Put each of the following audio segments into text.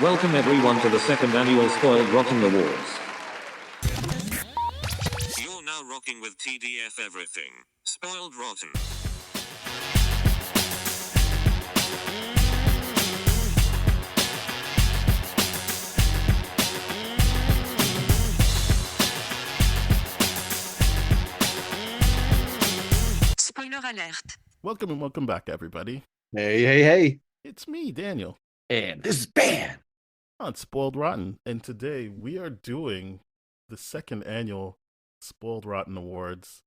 Welcome everyone to the second annual Spoiled Rotten Awards. You're now rocking with TDF Everything. Spoiled Rotten. Spoiler alert. Welcome and welcome back, everybody. Hey. It's me, Daniel, And this is Ben. on Spoiled Rotten, and today we are doing the second annual Spoiled Rotten Awards.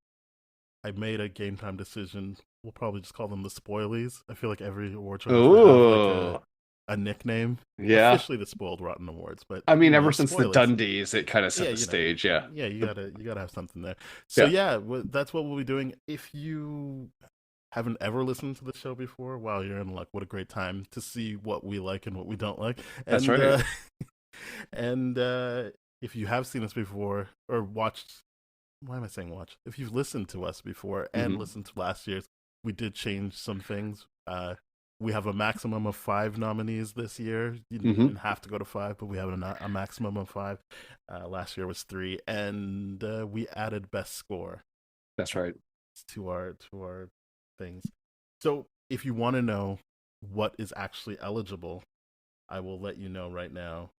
I made a game time decision. We'll probably just call them the Spoilies. I feel like every award show has like a nickname. Yeah. Officially the Spoiled Rotten Awards, but I mean, you know, ever since the Spoilies. Dundies, it kind of set Yeah, the you know. stage. Yeah. Yeah, you gotta have something there. So Yeah. that's what we'll be doing. If you haven't ever listened to the show before, wow, you're in luck. What a great time to see what we like and what we don't like. That's right. And if you have seen us before or watched, why am I saying watch? If you've listened to us before and Mhm. listened to last year's, we did change some things. We have a maximum of 5 nominees this year. You Mhm. didn't have to go to 5, but we have a maximum of 5. Last year was 3, and we added best score That's right. to our things. So if you want to know what is actually eligible, I will let you know right now.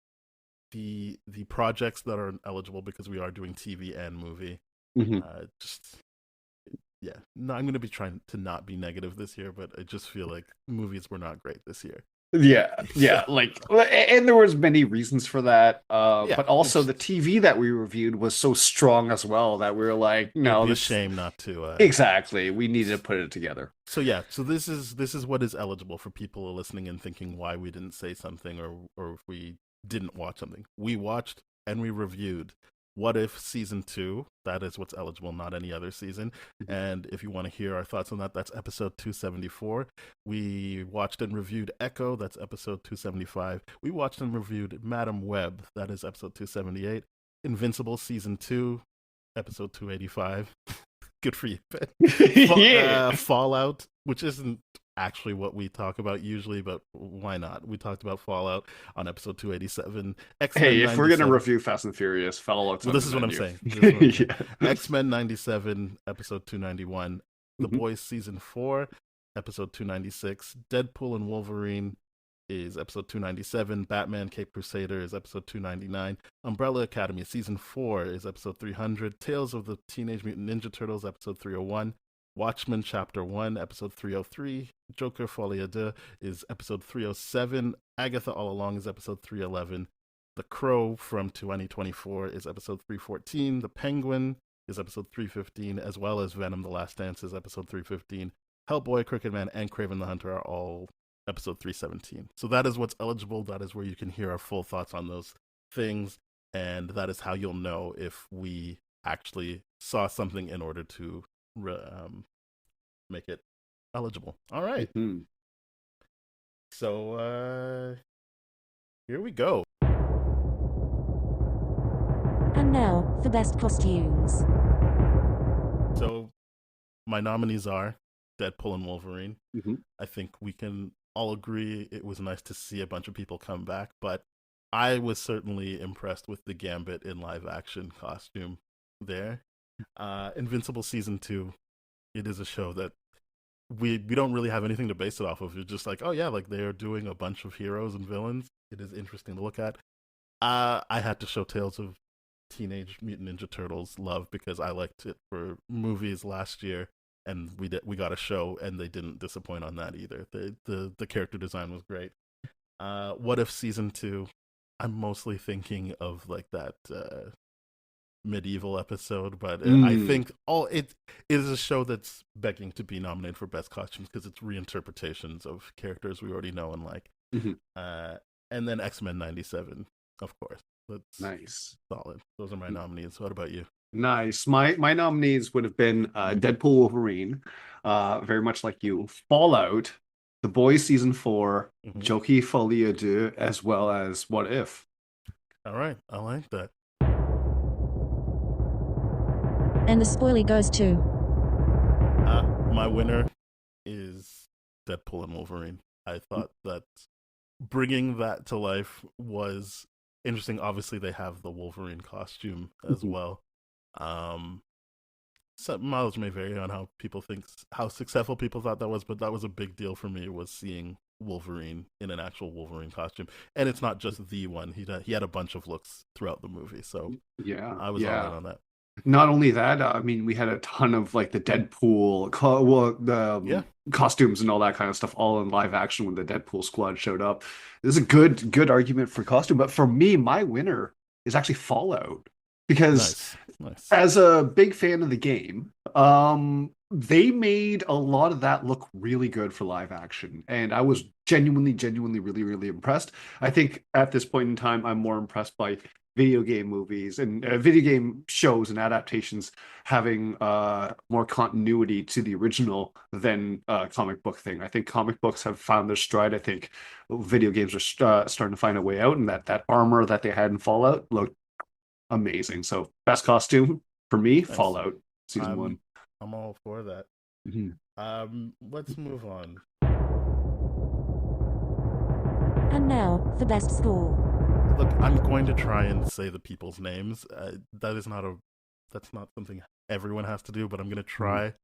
The projects that are eligible, because we are doing TV and movie. Mhm. No, I'm going to be trying to not be negative this year, but I just feel like movies were not great this year. Yeah. And there was many reasons for that. Yeah, But also it's- the TV that we reviewed was so strong as well that we were like, no, It'd be a this shame not to. Exactly. We needed to put it together. So this is what is eligible for people listening and thinking why we didn't say something or if we didn't watch something. We watched and we reviewed What If Season 2. That is what's eligible, not any other season. And if you want to hear our thoughts on that, that's episode 274. We watched and reviewed Echo. That's episode 275. We watched and reviewed Madam Web. That is episode 278. Invincible Season 2, episode 285. Good for you, Ben. Yeah. Fallout, which isn't actually what we talk about usually, but why not? We talked about Fallout on episode 287. X-Men Hey, if we're going to 97. review Fast and Furious, Fallout's Well, on this the is what I'm menu. saying. This is what I'm saying. Yeah. X-Men 97, episode 291. The Mhm. Boys season 4, episode 296. Deadpool and Wolverine is episode 297. Batman Cape Crusader is episode 299. Umbrella Academy season 4 is episode 300. Tales of the Teenage Mutant Ninja Turtles, episode 301. Watchmen chapter 1, episode 303. Joker Folie Deux is episode 307. Agatha All Along is episode 311. The Crow from 2024 is episode 314. The Penguin is episode 315, as well as Venom the Last Dance is episode 315. Hellboy, Crooked Man, and Kraven the Hunter are all episode 317. So that is what's eligible. That is where you can hear our full thoughts on those things, and that is how you'll know if we actually saw something in order to make it eligible. All right. Mhm. So here we go. And now, for best costumes. So my nominees are Deadpool and Wolverine. Mhm. I think we can all agree it was nice to see a bunch of people come back, but I was certainly impressed with the Gambit in live action costume there. Invincible season 2, it is a show that we don't really have anything to base it off of. You're just like, oh yeah, like they are doing a bunch of heroes and villains. It is interesting to look at. I had to show Tales of Teenage Mutant Ninja Turtles love because I liked it for movies last year, and we got a show, and they didn't disappoint on that either. The character design was great. What If season 2? I'm mostly thinking of like that medieval episode, but I think it is a show that's begging to be nominated for best costumes because it's reinterpretations of characters we already know and like. Mhm. And then X-Men 97, of course. That's Nice. solid. Those are my nominees. What about you? Nice. My nominees would have been Deadpool, Wolverine, very much like you. Fallout, The Boys season 4, Mhm. Joker Folie Deux, as well as What If. All right, I like that. And the spoilie goes to My winner is Deadpool and Wolverine. I thought that bringing that to life was interesting. Obviously, they have the Wolverine costume as Mhm. well. Some mileage may vary on how successful people thought that was, but that was a big deal for me. Was seeing Wolverine in an actual Wolverine costume, and it's not just the one. He had a bunch of looks throughout the movie, so Yeah, I was all in yeah. on that. Not only that, I mean, we had a ton of like the Deadpool, the Yeah, costumes and all that kind of stuff, all in live action when the Deadpool squad showed up. There's a good argument for costume, but for me, my winner is actually Fallout because nice, nice. as a big fan of the game, they made a lot of that look really good for live action, and I was genuinely, really impressed. I think at this point in time, I'm more impressed by video game movies and video game shows and adaptations having more continuity to the original than comic book thing. I think comic books have found their stride. I think video games are starting to find a way out, and that armor that they had in Fallout looked amazing. So best costume for me, Nice. Fallout season I'm one. I'm all for that. Mhm. Let's move on. And now, for best score. Look, I'm going to try and say the people's names. That's not something everyone has to do, but I'm gonna try.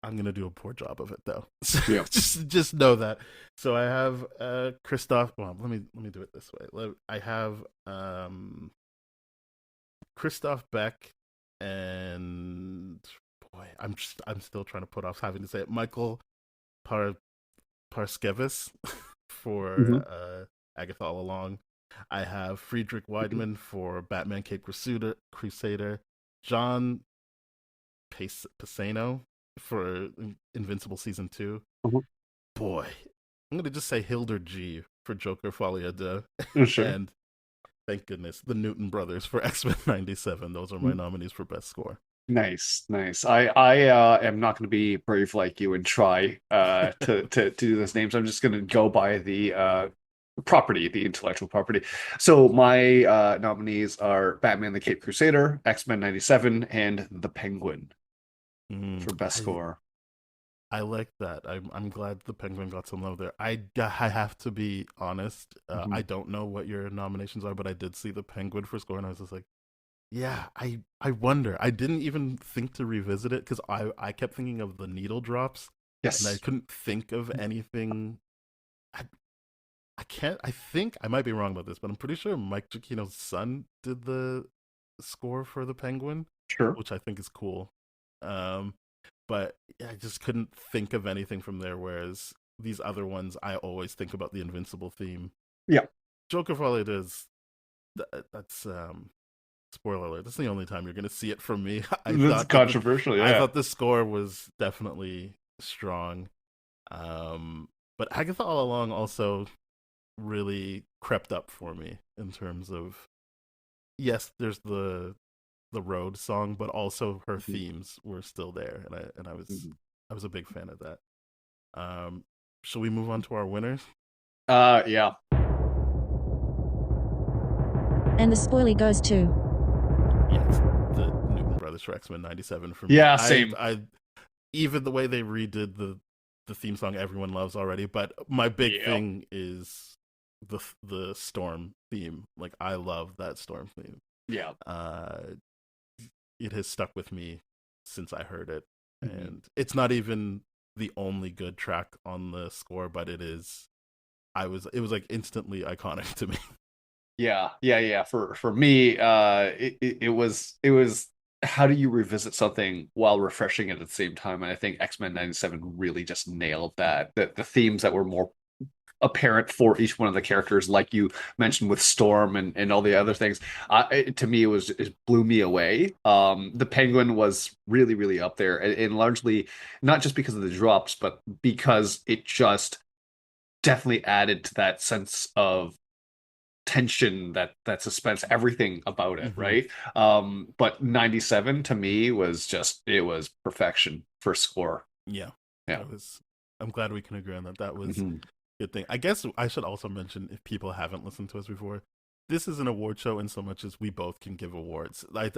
I'm gonna do a poor job of it though. So Yeah. just know that. So I have Christoph. Well, let me do it this way. I have Christoph Beck and boy, I'm still trying to put off having to say it. Michael Par Parskevis for Mhm. Agatha All Along. I have Friedrich Weidman for Batman Cape Crusader. John Pisano for Invincible Season 2. Mhm. Boy, I'm going to just say Hilder G for Joker Folie Deux. Sure. And thank goodness, the Newton brothers for X-Men 97. Those are my nominees for best score. Nice, nice. I am not going to be brave like you and try to do those names. I'm just going to go by the property, the intellectual property. So my nominees are Batman the Cape Crusader, X-Men 97, and The Penguin Mm, for best score. I like that. I'm glad the Penguin got some love there. I have to be honest. I Mhm. don't know what your nominations are, but I did see the Penguin for score, and I was just like, yeah, I wonder. I didn't even think to revisit it because I kept thinking of the needle drops, and I Yes. couldn't think of anything. I I can't. I think I might be wrong about this, but I'm pretty sure Mike Giacchino's son did the score for the Penguin, Sure. which I think is cool. Um, but yeah, I just couldn't think of anything from there. Whereas these other ones, I always think about the Invincible theme. Yeah. Joker Folie does. That's spoiler alert. That's the only time you're gonna see it from me. That's controversial, I yeah. thought the score was definitely strong. But Agatha All Along also really crept up for me in terms of yes, there's the road song, but also her Mhm. themes were still there, and Mhm. I was a big fan of that. Shall we move on to our winners? Yeah. And the spoiler goes to. Yeah, it's the Newton Brothers for X-Men 97 for me. Yeah, same. I even the way they redid the theme song everyone loves already, but my big Yeah. thing is the Storm theme. Like I love that Storm theme. Yeah. It has stuck with me since I heard it, Mhm. and it's not even the only good track on the score, but it is. It was like instantly iconic to me. Yeah. For me, it was how do you revisit something while refreshing it at the same time? And I think X-Men 97 really just nailed that. The themes that were more apparent for each one of the characters, like you mentioned with Storm and all the other things. To me, it blew me away. The Penguin was really up there, and largely not just because of the drops, but because it just definitely added to that sense of tension, that suspense, everything about it, Hmm. right? But 97 to me was just it was perfection for score. Yeah, Yeah. that was. I'm glad we can agree on that. That was Mhm. a good thing. I guess I should also mention if people haven't listened to us before, this is an award show in so much as we both can give awards. I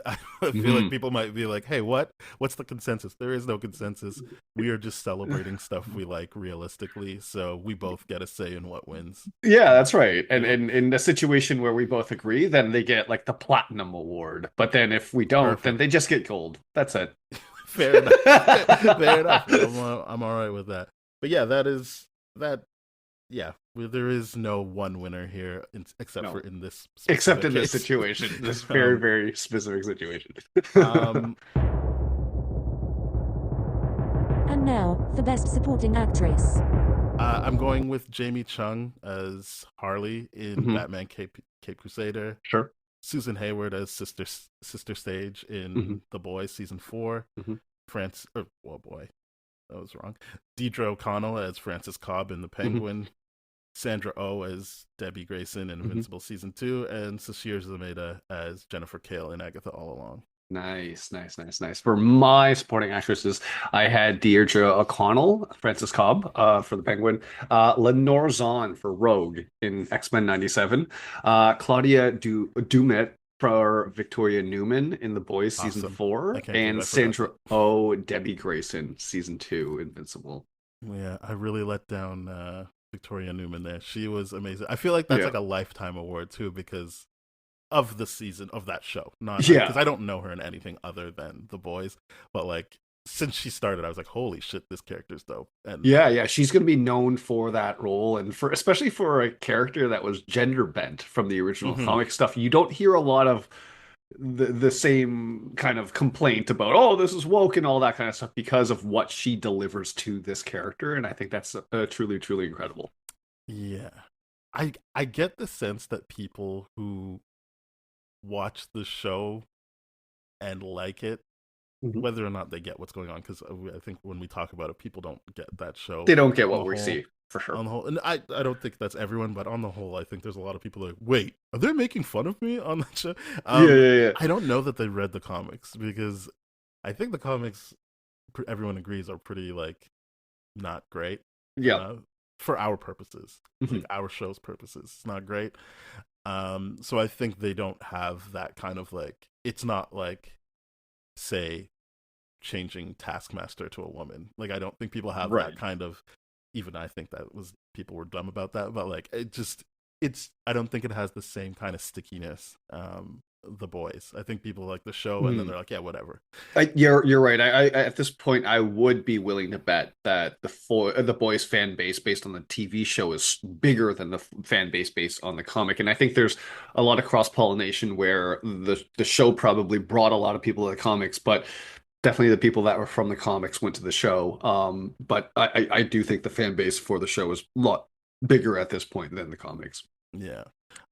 feel like people might be like, hey, what's the consensus? There is no consensus. We are just celebrating stuff we like realistically, so we both get a say in what wins. Yeah, that's right. And in a situation where we both agree, then they get like the platinum award. But then if we don't, then Perfect. they just get gold. That's it. Fair enough. Fair enough. I'm all right with that. But yeah, that is that. Yeah, there is no one winner here, except No. for in this Except specific in this case. situation, this very, very specific situation. Um, And now, for Best Supporting Actress. I'm going with Jamie Chung as Harley in Mhm. Batman Cape Crusader. Sure. Susan Hayward as Sister Sage in Mhm. The Boys season 4. Mhm. Oh boy, that was wrong. Deidre O'Connell as Frances Cobb in The Penguin. Sandra Oh as Debbie Grayson in Invincible season 2, and Sashir Zameda as Jennifer Kale in Agatha All Along. Nice. For my supporting actresses, I had Deirdre O'Connell, Frances Cobb, for the Penguin, Lenore Zahn for Rogue in X-Men '97, Claudia Dumet for Victoria Newman in The Boys season Awesome. 4, I can't believe and I forgot Sandra Oh, Debbie Grayson season 2, Invincible. Yeah, I really let down Victoria Newman there. She was amazing. I feel like that's Yeah. like a lifetime award too because of the season of that show. Not Yeah. because I don't know her in anything other than The Boys, but like since she started, I was like, holy shit, this character's dope. And Yeah, she's going to be known for that role, and for especially for a character that was gender bent from the original Mhm. comic stuff. You don't hear a lot of the same kind of complaint about, oh, this is woke and all that kind of stuff because of what she delivers to this character, and I think that's truly, truly incredible. Yeah. I get the sense that people who watch the show and like it, Mhm. whether or not they get what's going on, because I think when we talk about it, people don't get that show. They don't get on what the we whole. see for sure. On the whole, and I don't think that's everyone, but on the whole, I think there's a lot of people like, wait, are they making fun of me on that show? Yeah. I don't know that they read the comics because I think the comics, everyone agrees, are pretty like not great. Yeah. For our purposes, Mhm. like our show's purposes, it's not great. So I think they don't have that kind of like. It's not like, say, changing Taskmaster to a woman. Like I don't think people have Right. that kind of. Even I think that was people were dumb about that, but like it's I don't think it has the same kind of stickiness. The Boys. I think people like the show, and then they're like, yeah, whatever. You're right. I at this point I would be willing to bet that the Boys fan base based on the TV show is bigger than the fan base based on the comic, and I think there's a lot of cross pollination where the show probably brought a lot of people to the comics, but definitely the people that were from the comics went to the show. But I do think the fan base for the show is a lot bigger at this point than the comics. Yeah.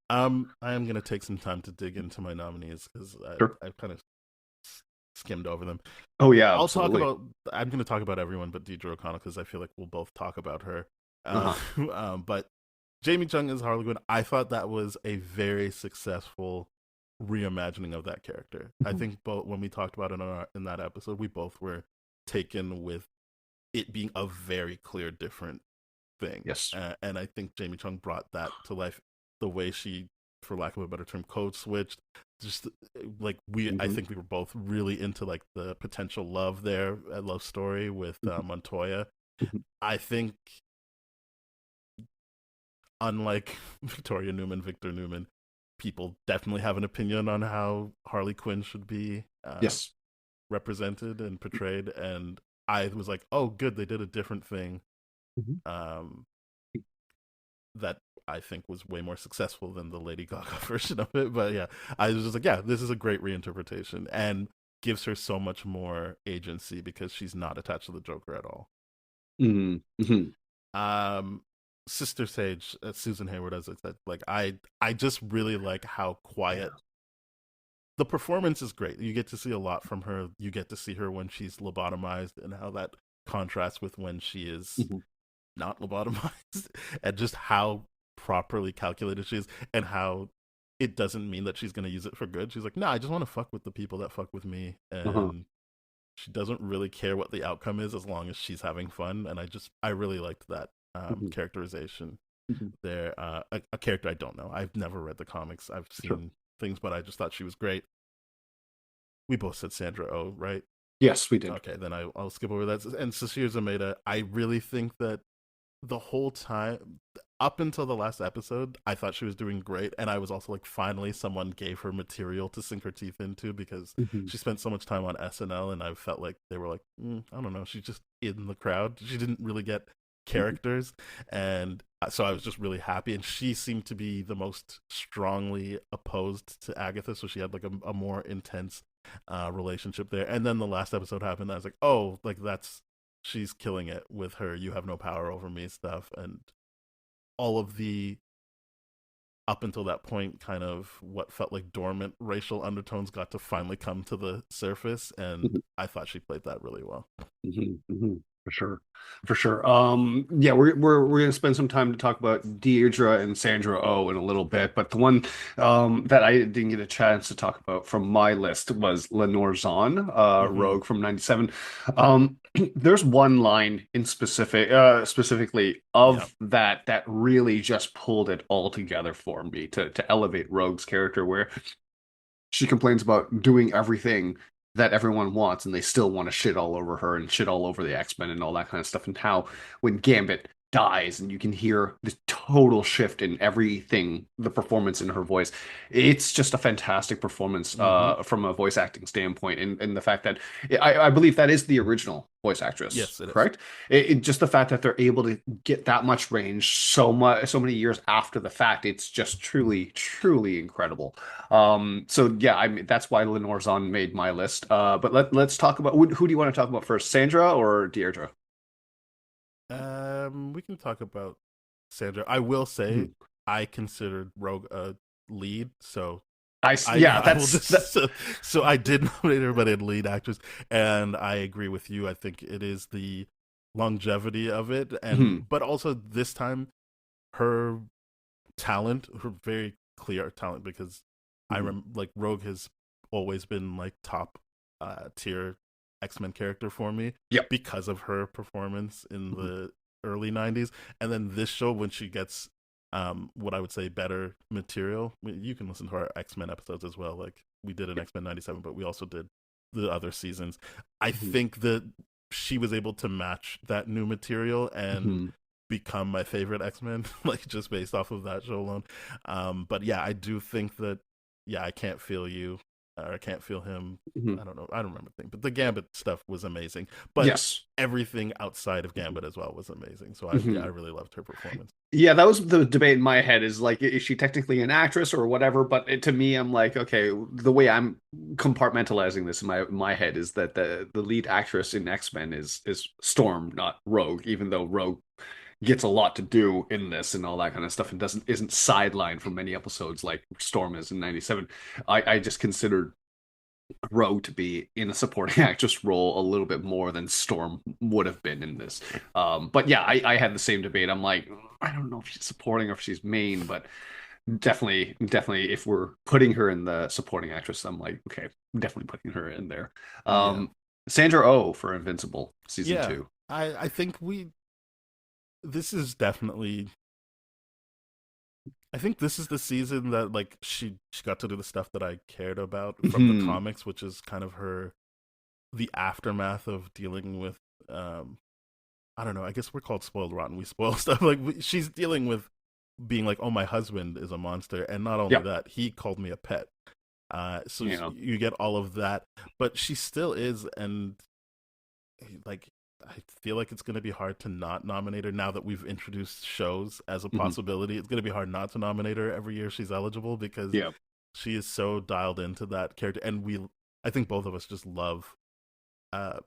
I am gonna take some time to dig into my nominees because Sure. I've kind of skimmed over them. Oh yeah, I'll absolutely. talk about. I'm gonna talk about everyone but Deidre O'Connell because I feel like we'll both talk about her. But Jamie Chung as Harley Quinn, I thought that was a very successful reimagining of that character. I think both when we talked about it in that episode, we both were taken with it being a very clear different thing. Yes. And I think Jamie Chung brought that to life. The way she, for lack of a better term, code switched. Just like I think we were both really into like the potential love there, a love story with Montoya. I think, unlike Victor Newman, people definitely have an opinion on how Harley Quinn should be Yes. represented and portrayed. And I was like, oh, good, they did a different thing. That I think was way more successful than the Lady Gaga version of it. But yeah, I was just like, yeah, this is a great reinterpretation and gives her so much more agency because she's not attached to the Joker at all. Sister Sage, Susan Hayward, as I said, like I just really like how quiet. The performance is great. You get to see a lot from her. You get to see her when she's lobotomized and how that contrasts with when she is not lobotomized, and just how properly calculated she is, and how it doesn't mean that she's going to use it for good. She's like, no, I just want to fuck with the people that fuck with me, and she doesn't really care what the outcome is as long as she's having fun. And I really liked that characterization. Mhm. there. A character I don't know. I've never read the comics. I've Sure. seen things, but I just thought she was great. We both said Sandra Oh, right? Yes, we did. Okay, then I'll skip over that. And Sashir Zameda, I really think that the whole time up until the last episode, I thought she was doing great, and I was also like, finally, someone gave her material to sink her teeth into because Mhm. she spent so much time on SNL, and I felt like they were like, I don't know, she's just in the crowd. She didn't really get characters, and so I was just really happy. And she seemed to be the most strongly opposed to Agatha, so she had like a more intense relationship there. And then the last episode happened, and I was like, oh, like that's she's killing it with her "you have no power over me" stuff, and all of the up until that point kind of what felt like dormant racial undertones got to finally come to the surface, and Mhm. I thought she played that really well. For sure, for sure. Yeah, we're gonna spend some time to talk about Deirdre and Sandra Oh in a little bit, but the one that I didn't get a chance to talk about from my list was Lenore Zahn, Mm-hmm. Rogue from '97. There's one line in specifically Yeah. of that really just pulled it all together for me to elevate Rogue's character, where she complains about doing everything that everyone wants and they still want to shit all over her and shit all over the X-Men and all that kind of stuff, and how when Gambit dies and you can hear the total shift in everything, the performance in her voice, it's just a fantastic performance Mm-hmm. from a voice acting standpoint, and the fact that I believe that is the original voice actress, Yes, it is. correct? Just the fact that they're able to get that much range so many years after the fact, it's just truly incredible. So yeah, I mean that's why Lenore Zahn made my list. But let's talk about who do you want to talk about first, Sandra or Deirdre? We can talk about Sandra. I will say Mhm. I considered Rogue a lead, so Yeah, I will that's that. just so I did nominate everybody in lead actress, and I agree with you. I think it is the longevity of it, and Mhm. but also this time her talent, her very clear talent, because Mhm. like Rogue has always been like top tier X-Men character for me Yep. because of her performance in Mhm. the early 90s. And then this show, when she gets what I would say better material, you can listen to our X-Men episodes as well. Like we did an X-Men 97, but we also did the other seasons. I Mhm. think that she was able to match that new material and Mhm. become my favorite X-Men, like just based off of that show alone. But yeah, I do think that I can't feel you, or I can't feel him. Mhm. I don't know. I don't remember the thing, but the Gambit stuff was amazing. But Yes. everything outside of Mhm. Gambit as well was amazing. So I Mhm. really loved her performance. Yeah, that was the debate in my head, is like, is she technically an actress or whatever? But to me, I'm like, okay, the way I'm compartmentalizing this in my head is that the lead actress in X-Men is Storm, not Rogue, even though Rogue gets a lot to do in this and all that kind of stuff and isn't sidelined for many episodes like Storm is in '97. I just considered Rogue to be in a supporting actress role a little bit more than Storm would have been in this. But yeah, I had the same debate. I'm like, I don't know if she's supporting or if she's main, but definitely, if we're putting her in the supporting actress, I'm like, okay, definitely putting her in there. Yeah, Sandra Oh for Invincible season yeah. two. I think we. This is definitely. I think this is the season that like she got to do the stuff that I cared about from the Hmm. comics, which is kind of her the aftermath of dealing with um I don't know, I guess we're called spoiled rotten. We spoil stuff. Like she's dealing with being like, oh, my husband is a monster, and not only Yep. that, he called me a pet. So You know. you get all of that, but she still is, and like I feel like it's going to be hard to not nominate her now that we've introduced shows as a Mhm. possibility. It's going to be hard not to nominate her every year she's eligible because Yeah. she is so dialed into that character, and I think both of us just love uh,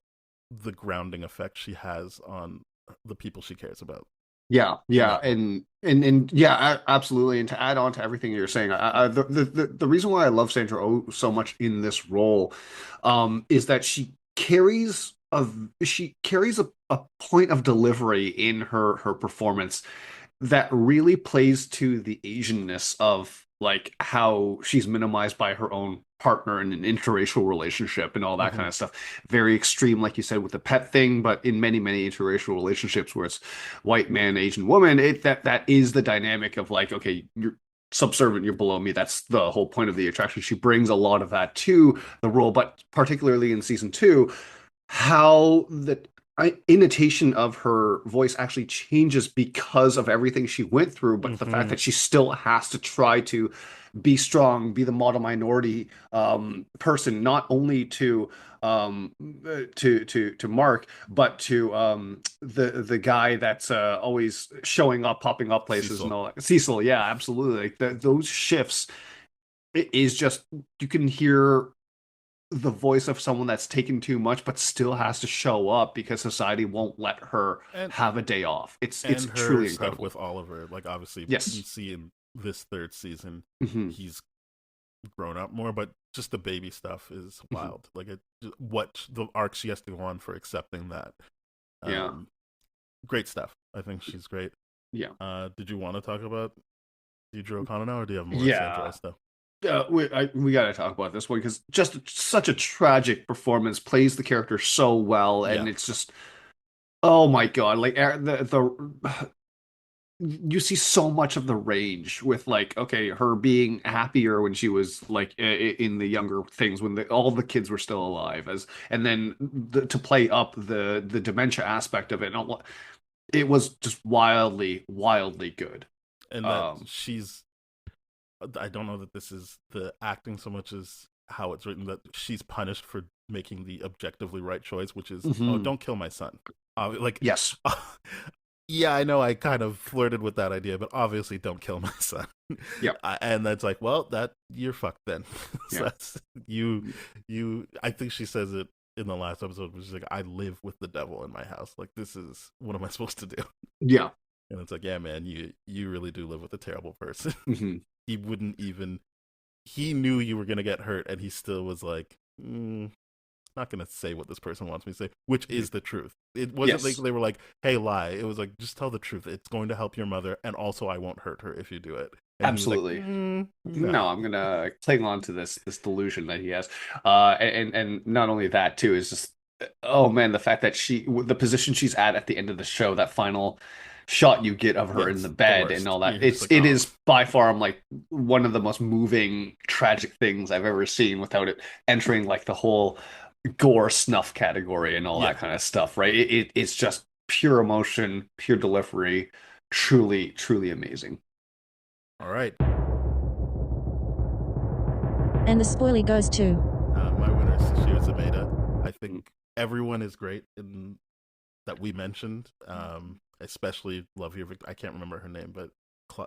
the grounding effect she has on the people she cares about Yeah, in yeah, that role. and yeah, absolutely. And to add on to everything you're saying, the reason why I love Sandra Oh so much in this role, is that she carries a point of delivery in her performance that really plays to the Asianness of like how she's minimized by her own partner in an interracial relationship and all that Hmm. kind of stuff. Very extreme, like you said, with the pet thing, but in many, many interracial relationships where it's white man, Asian woman, that is the dynamic of like, okay, you're subservient, you're below me. That's the whole point of the attraction. She brings a lot of that to the role, but particularly in season two, how the intonation of her voice actually changes because of everything she went through, but the fact Hmm. that she still has to try to be strong, be the model minority person, not only to Mark, but to the guy that's always showing up, popping up places and Cecil. all that. Cecil, yeah, absolutely. Like those shifts it is just you can hear the voice of someone that's taken too much but still has to show up because society won't let her And have a day off. It's and her truly stuff incredible. with Oliver, like obviously you Yes. see in this third season, Hmm. he's grown up more, but just the baby stuff is Hmm. wild. Like what the arc she has to go on for accepting that. Yeah. Um, Great stuff. I think she's great. Yeah. Did you want to talk about Deidre O'Connor now, or do you have more Sandra Yeah. stuff? We got to talk about this one because just such a tragic performance plays the character so well, Yeah. and it's just oh my God, like the you see so much of the range with like okay her being happier when she was like in the younger things when all the kids were still alive as and then to play up the dementia aspect of it and it was just wildly good. And that um she's, I don't know that this is the acting so much as how it's written, that she's punished for making the objectively right choice, which is, oh, mhm. don't kill my son. Like, Yes. yeah, I know I kind of flirted with that idea, but obviously don't kill my son. Yep. And that's like, well, that you're fucked then. So Yeah. that's you. I think she says it in the last episode, which is like, I live with the devil in my house. Like, this is what am I supposed to do? Yeah. And it's like, yeah, man, you really do live with a terrible person. Mhm. He wouldn't even. He knew you were gonna get hurt, and he still was like, not gonna say what this person wants me to say, which is the truth. It wasn't like Yes. they were like, "Hey, lie." It was like, just tell the truth. It's going to help your mother, and also I won't hurt her if you do it. And he was like, Absolutely. no. No, I'm gonna cling on to this delusion that he has. And not only that too is just oh man, the fact that the position she's at the end of the show, that final shot you get of Yeah, her in the it's the bed and worst. all that. You're just like, It oh, is by far I'm like one of the most moving, tragic things I've ever seen without it entering like the whole gore snuff category and all yeah. that kind of stuff, right? It's just pure emotion, pure delivery, truly amazing. All right. And the spoilie goes to. My winner is Shio Zameda. I think everyone is great in that we mentioned. Especially love your I can't remember her name, but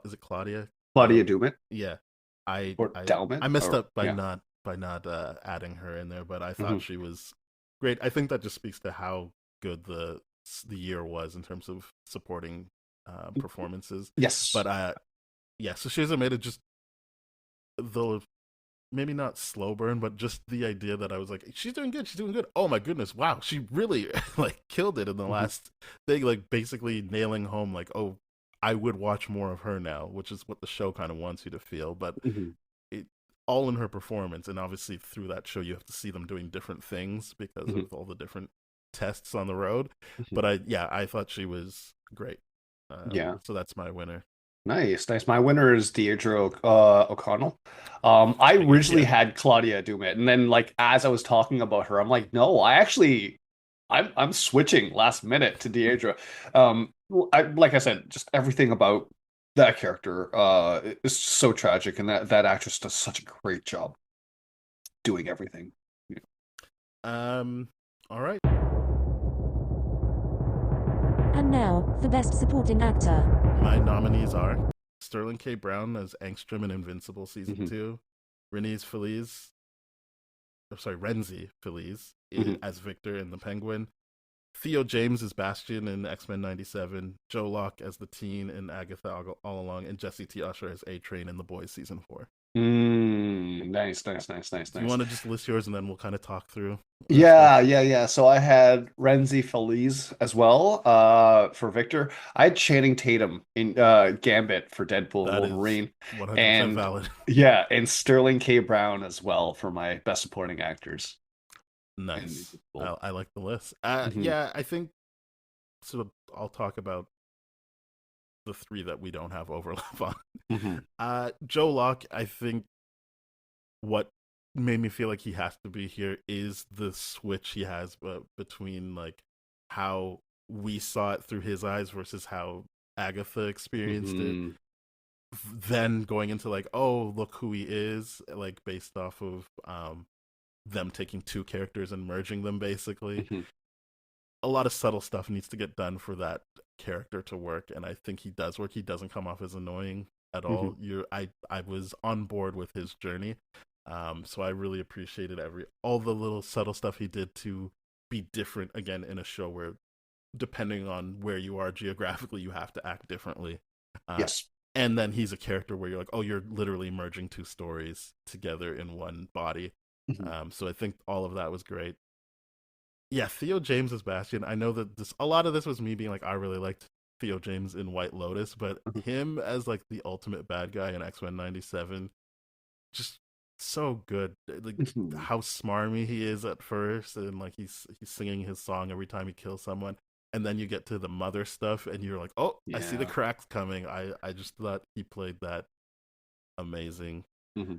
is it Claudia? Claudia Dumit Yeah. I or I Dalman I messed or up by yeah. not adding her in there, but I Hmm. thought she was great. I think that just speaks to how good the year was in terms of supporting performances. Yes. But yeah, so Shiza made it just the maybe not slow burn, but just the idea that I was like, she's doing good, she's doing good. Oh my goodness, wow, she really like killed it in the Mhm. last thing, like basically nailing home like, oh, I would watch more of her now, which is what the show kind of wants you to feel. But Mhm. it all in her performance, and obviously through that show you have to see them doing different things because Mhm. of all the different tests on the road. Mhm. But I thought she was great. Yeah. So that's my winner. Nice. My winner is Deirdre O'Connell. I Figured, originally yeah. had Claudia Dumit, and then like as I was talking about her, I'm like, no, I'm switching last minute to Deirdre. Like I said, just everything about that character is so tragic, and that actress does such a great job doing everything. Yeah. Um, all right. And now, for Best Supporting Actor. My nominees are Sterling K. Brown as Angstrom in Invincible Season Mhm. 2, Renée Feliz, Renzi Feliz Mhm. as Victor in The Penguin, Theo James as Bastian in X-Men 97, Joe Locke as the teen in Agatha All Along, and Jesse T. Usher as A-Train in The Boys Season 4. Nice, nice, nice, nice, Do you nice. want to just list yours and then we'll kind of talk through stuff? Yeah. So I had Renzi Feliz as well, for Victor. I had Channing Tatum in Gambit for Deadpool and That is Wolverine. 100% And valid. yeah, and Sterling K. Brown as well for my best supporting actors. And Nice. Invincible. I like the list. Hmm. Yeah, I think so. I'll talk about the three that we don't have overlap on. Hmm. Joe Locke, I think what made me feel like he has to be here is the switch he has between like how we saw it through his eyes versus how Agatha experienced it. Hmm. Then going into like, oh, look who he is, like based off of them taking two characters and merging them basically. Hmm. A lot of subtle stuff needs to get done for that character to work, and I think he does work. He doesn't come off as annoying at Hmm. all. I was on board with his journey, so I really appreciated all the little subtle stuff he did to be different again in a show where, depending on where you are geographically, you have to act differently. Uh, Yes. and then he's a character where you're like, oh, you're literally merging two stories together in one body. Hmm. So I think all of that was great. Yeah, Theo James as Bastion. I know that a lot of this was me being like, I really liked Theo James in White Lotus, but him as like the ultimate bad guy in X-Men '97, just so good. Like Hmm. how smarmy he is at first, and like he's singing his song every time he kills someone, and then you get to the mother stuff, and you're like, oh, I see the Yeah. cracks coming. I just thought he played that amazing. Hmm.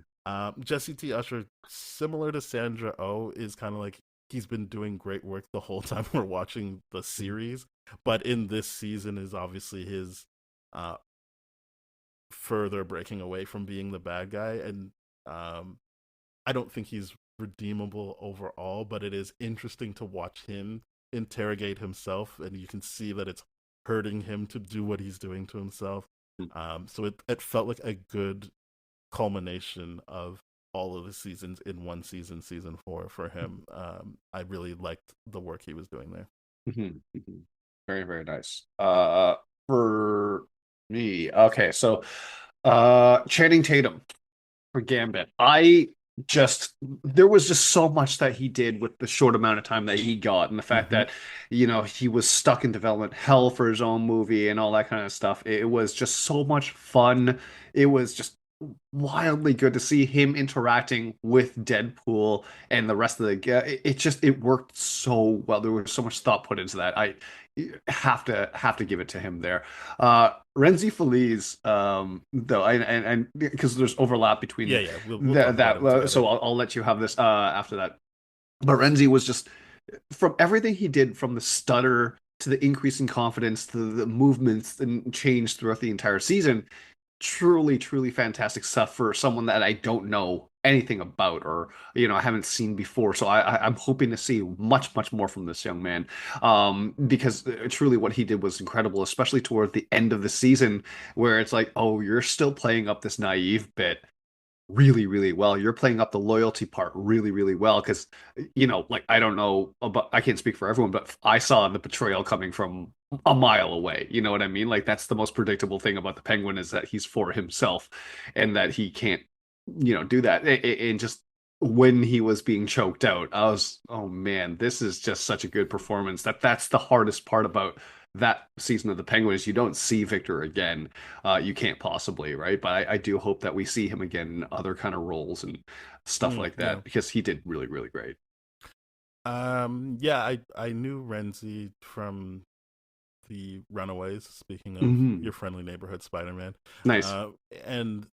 Jesse T. Usher, similar to Sandra Oh, is kind of like he's been doing great work the whole time we're watching the series, but in this season is obviously his uh, further breaking away from being the bad guy, and um, I don't think he's redeemable overall, but it is interesting to watch him interrogate himself, and you can see that it's hurting him to do what he's doing to himself. So it felt like a good culmination of all of the seasons in one season, season four for him. I really liked the work he was doing there. Hmm. Hmm. Very, very nice. For me, okay, so Channing Tatum for Gambit. I just there was just so much that he did with the short amount of time that he got, and the fact Mm-hmm. that he was stuck in development hell for his own movie and all that kind of stuff. It was just so much fun. It was just wildly good to see him interacting with Deadpool and the rest of it worked so well. There was so much thought put into that. I have to give it to him there. Renzi Feliz, though, and because there's overlap between Yeah, yeah, we'll talk about that, him together. so I'll let you have this after that. But Renzi was just from everything he did, from the stutter to the increasing confidence to the movements and change throughout the entire season. Truly, truly fantastic stuff for someone that I don't know anything about, or I haven't seen before. So I'm hoping to see much, much more from this young man, because truly what he did was incredible, especially toward the end of the season, where it's like, oh, you're still playing up this naive bit really, really well. You're playing up the loyalty part really, really well, because like, I don't know about, I can't speak for everyone, but I saw the betrayal coming from a mile away. You know what I mean? Like, that's the most predictable thing about the Penguin, is that he's for himself and that he can't do that. And just when he was being choked out, I was, oh man, this is just such a good performance. That's the hardest part about that season of the Penguin, is you don't see Victor again. You can't possibly, right? But I do hope that we see him again in other kind of roles and stuff like Yeah. that, because he did really, really great. Yeah, I knew Renzi from the Runaways. Speaking of Hmm. your friendly neighborhood Spider-Man, Nice. uh, and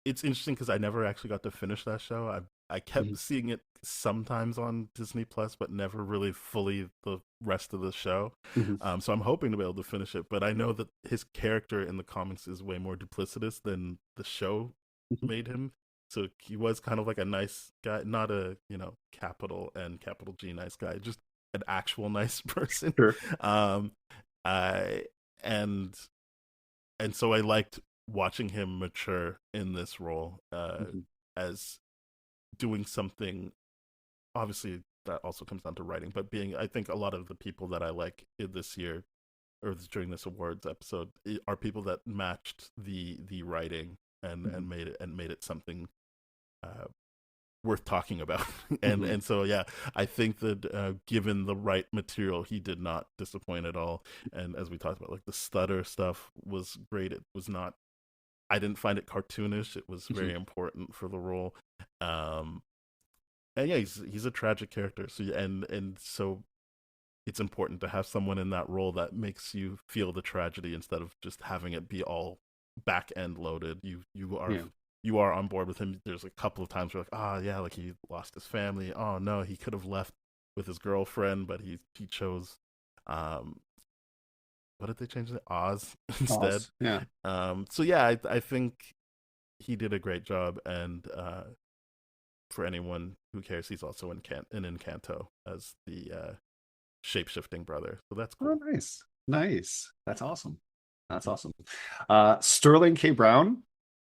it's interesting because I never actually got to finish that show. I kept Hmm. seeing it sometimes on Disney Plus, but never really fully the rest of the show. Hmm. So I'm hoping to be able to finish it. But I know that his character in the comics is way more duplicitous than the show made him. So he was kind of like a nice guy, not a capital N capital G nice guy, just an actual nice person. Sure. Um, I and and so I liked watching him mature in this role Hmm. as doing something. Obviously, that also comes down to writing, but I think a lot of the people that I like in this year or during this awards episode are people that matched the writing and Hmm. made it something worth talking about. And so yeah, I think that given the right material, he did not disappoint at all. And as we talked about, like the stutter stuff was great. It was not, I didn't find it cartoonish. It was very important for the role. And yeah, he's a tragic character. So and so it's important to have someone in that role that makes you feel the tragedy instead of just having it be all back end loaded. You are on board with him. There's a couple of times where like, yeah, like he lost his family. Oh no, he could have left with his girlfriend, but he chose what did they change it? Oz instead. Oz, yeah. So yeah, I think he did a great job, and for anyone who cares, he's also in Encanto as the shape-shifting brother. So that's cool. Oh, nice. That's awesome. Sterling K. Brown,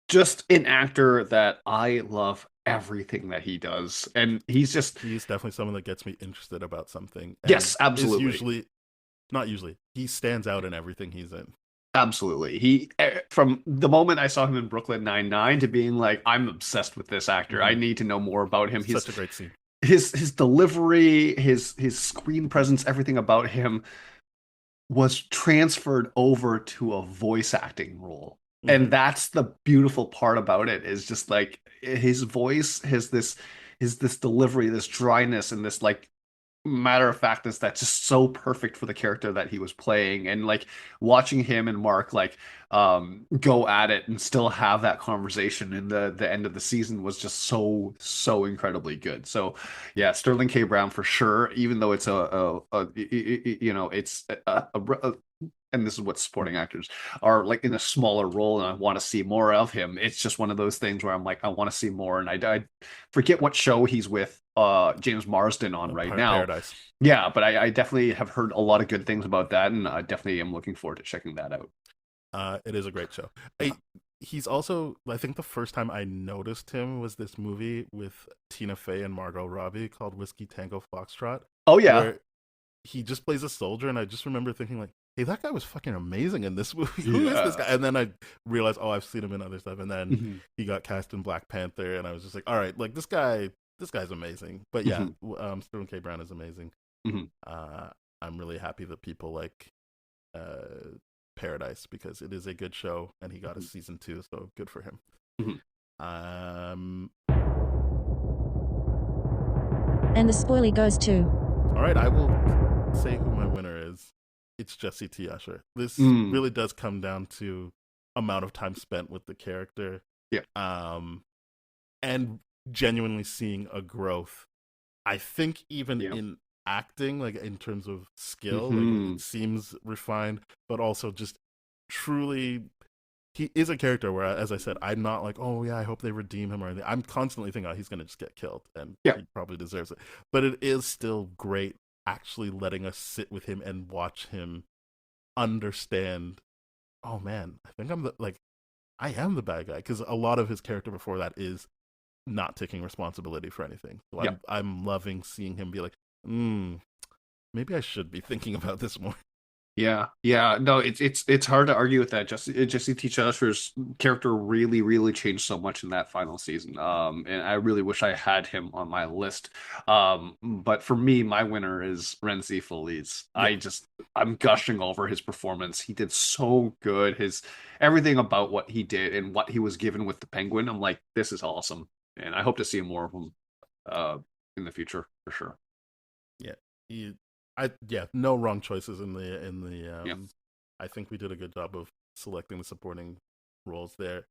just an actor that I love everything that he does, and he's definitely someone that gets me interested about something. Yes, absolutely. He stands out in everything he's in. Absolutely. He, from the moment I saw him in Brooklyn Nine-Nine to being like, I'm obsessed with this actor. I need to know more about him. He's such a great scene. His delivery, his screen presence, everything about him was transferred over to a voice acting role. And that's the beautiful part about it, is just like his voice has this delivery, this dryness, and this like matter of factness that's just so perfect for the character that he was playing. And like watching him and Mark like go at it and still have that conversation in the end of the season was just so incredibly good. So yeah, Sterling K. Brown for sure, even though it's and this is what supporting actors are like, in a smaller role, and I want to see more of him. It's just one of those things where I'm like, I want to see more. And I forget what show he's with James Marsden on right now. Paradise. Yeah, but I definitely have heard a lot of good things about that, and I definitely am looking forward to checking that out. It is a great show. He's also, I think the first time I noticed him was this movie with Tina Fey and Margot Robbie called Whiskey Tango Foxtrot. Oh yeah. Where he just plays a soldier, and I just remember thinking like, hey, that guy was fucking amazing in this movie. Who is this guy? And then I realized, I've seen him in other stuff. And then he got cast in Black Panther, and I was just like, all right, like this guy's amazing. But yeah, Sterling K. Brown is amazing. I'm really happy that people like Paradise, because it is a good show, and he got a season 2, so good for him. And the spoilie goes to... All right, I will say who my winner is. It's Jesse T. Usher. This really does come down to amount of time spent with the character. Yeah. And genuinely seeing a growth. I think even in acting, like in terms of skill, like, it seems refined, but also just truly, he is a character where, as I said, I'm not like, oh yeah, I hope they redeem him or anything. I'm constantly thinking, he's going to just get killed, and he probably deserves it. But it is still great actually letting us sit with him and watch him understand, oh man, I think I am the bad guy, because a lot of his character before that is not taking responsibility for anything. So I'm loving seeing him be like, maybe I should be thinking about this more. Yeah. No, it's hard to argue with that. Jesse T. Usher's character really changed so much in that final season. And I really wish I had him on my list. But for me, my winner is Renzi Folie's. Yeah. I'm gushing over his performance. He did so good. Everything about what he did and what he was given with the Penguin, I'm like, this is awesome. And I hope to see more of him in the future for sure. Yeah. No wrong choices in the I think we did a good job of selecting the supporting roles there.